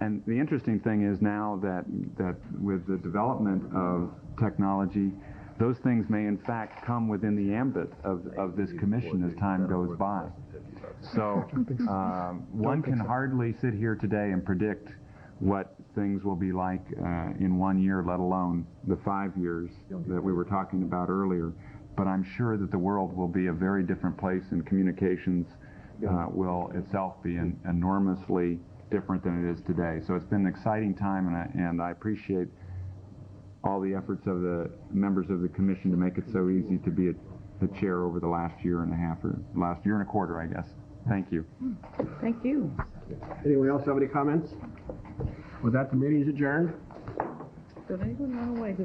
And the interesting thing is now that with the development of technology, those things may in fact come within the ambit of this commission as time goes by. So one can hardly sit here today and predict what things will be like in 1 year, let alone the 5 years that we were talking about earlier. But I'm sure that the world will be a very different place, and communications will itself be enormously different than it is today. So it's been an exciting time, and I appreciate all the efforts of the members of the commission to make it so easy to be the chair over the last year and a half, or last year and a quarter, I guess. Thank you. Thank you. Anyone else have any comments? With that, the meeting is adjourned. Did anyone run away?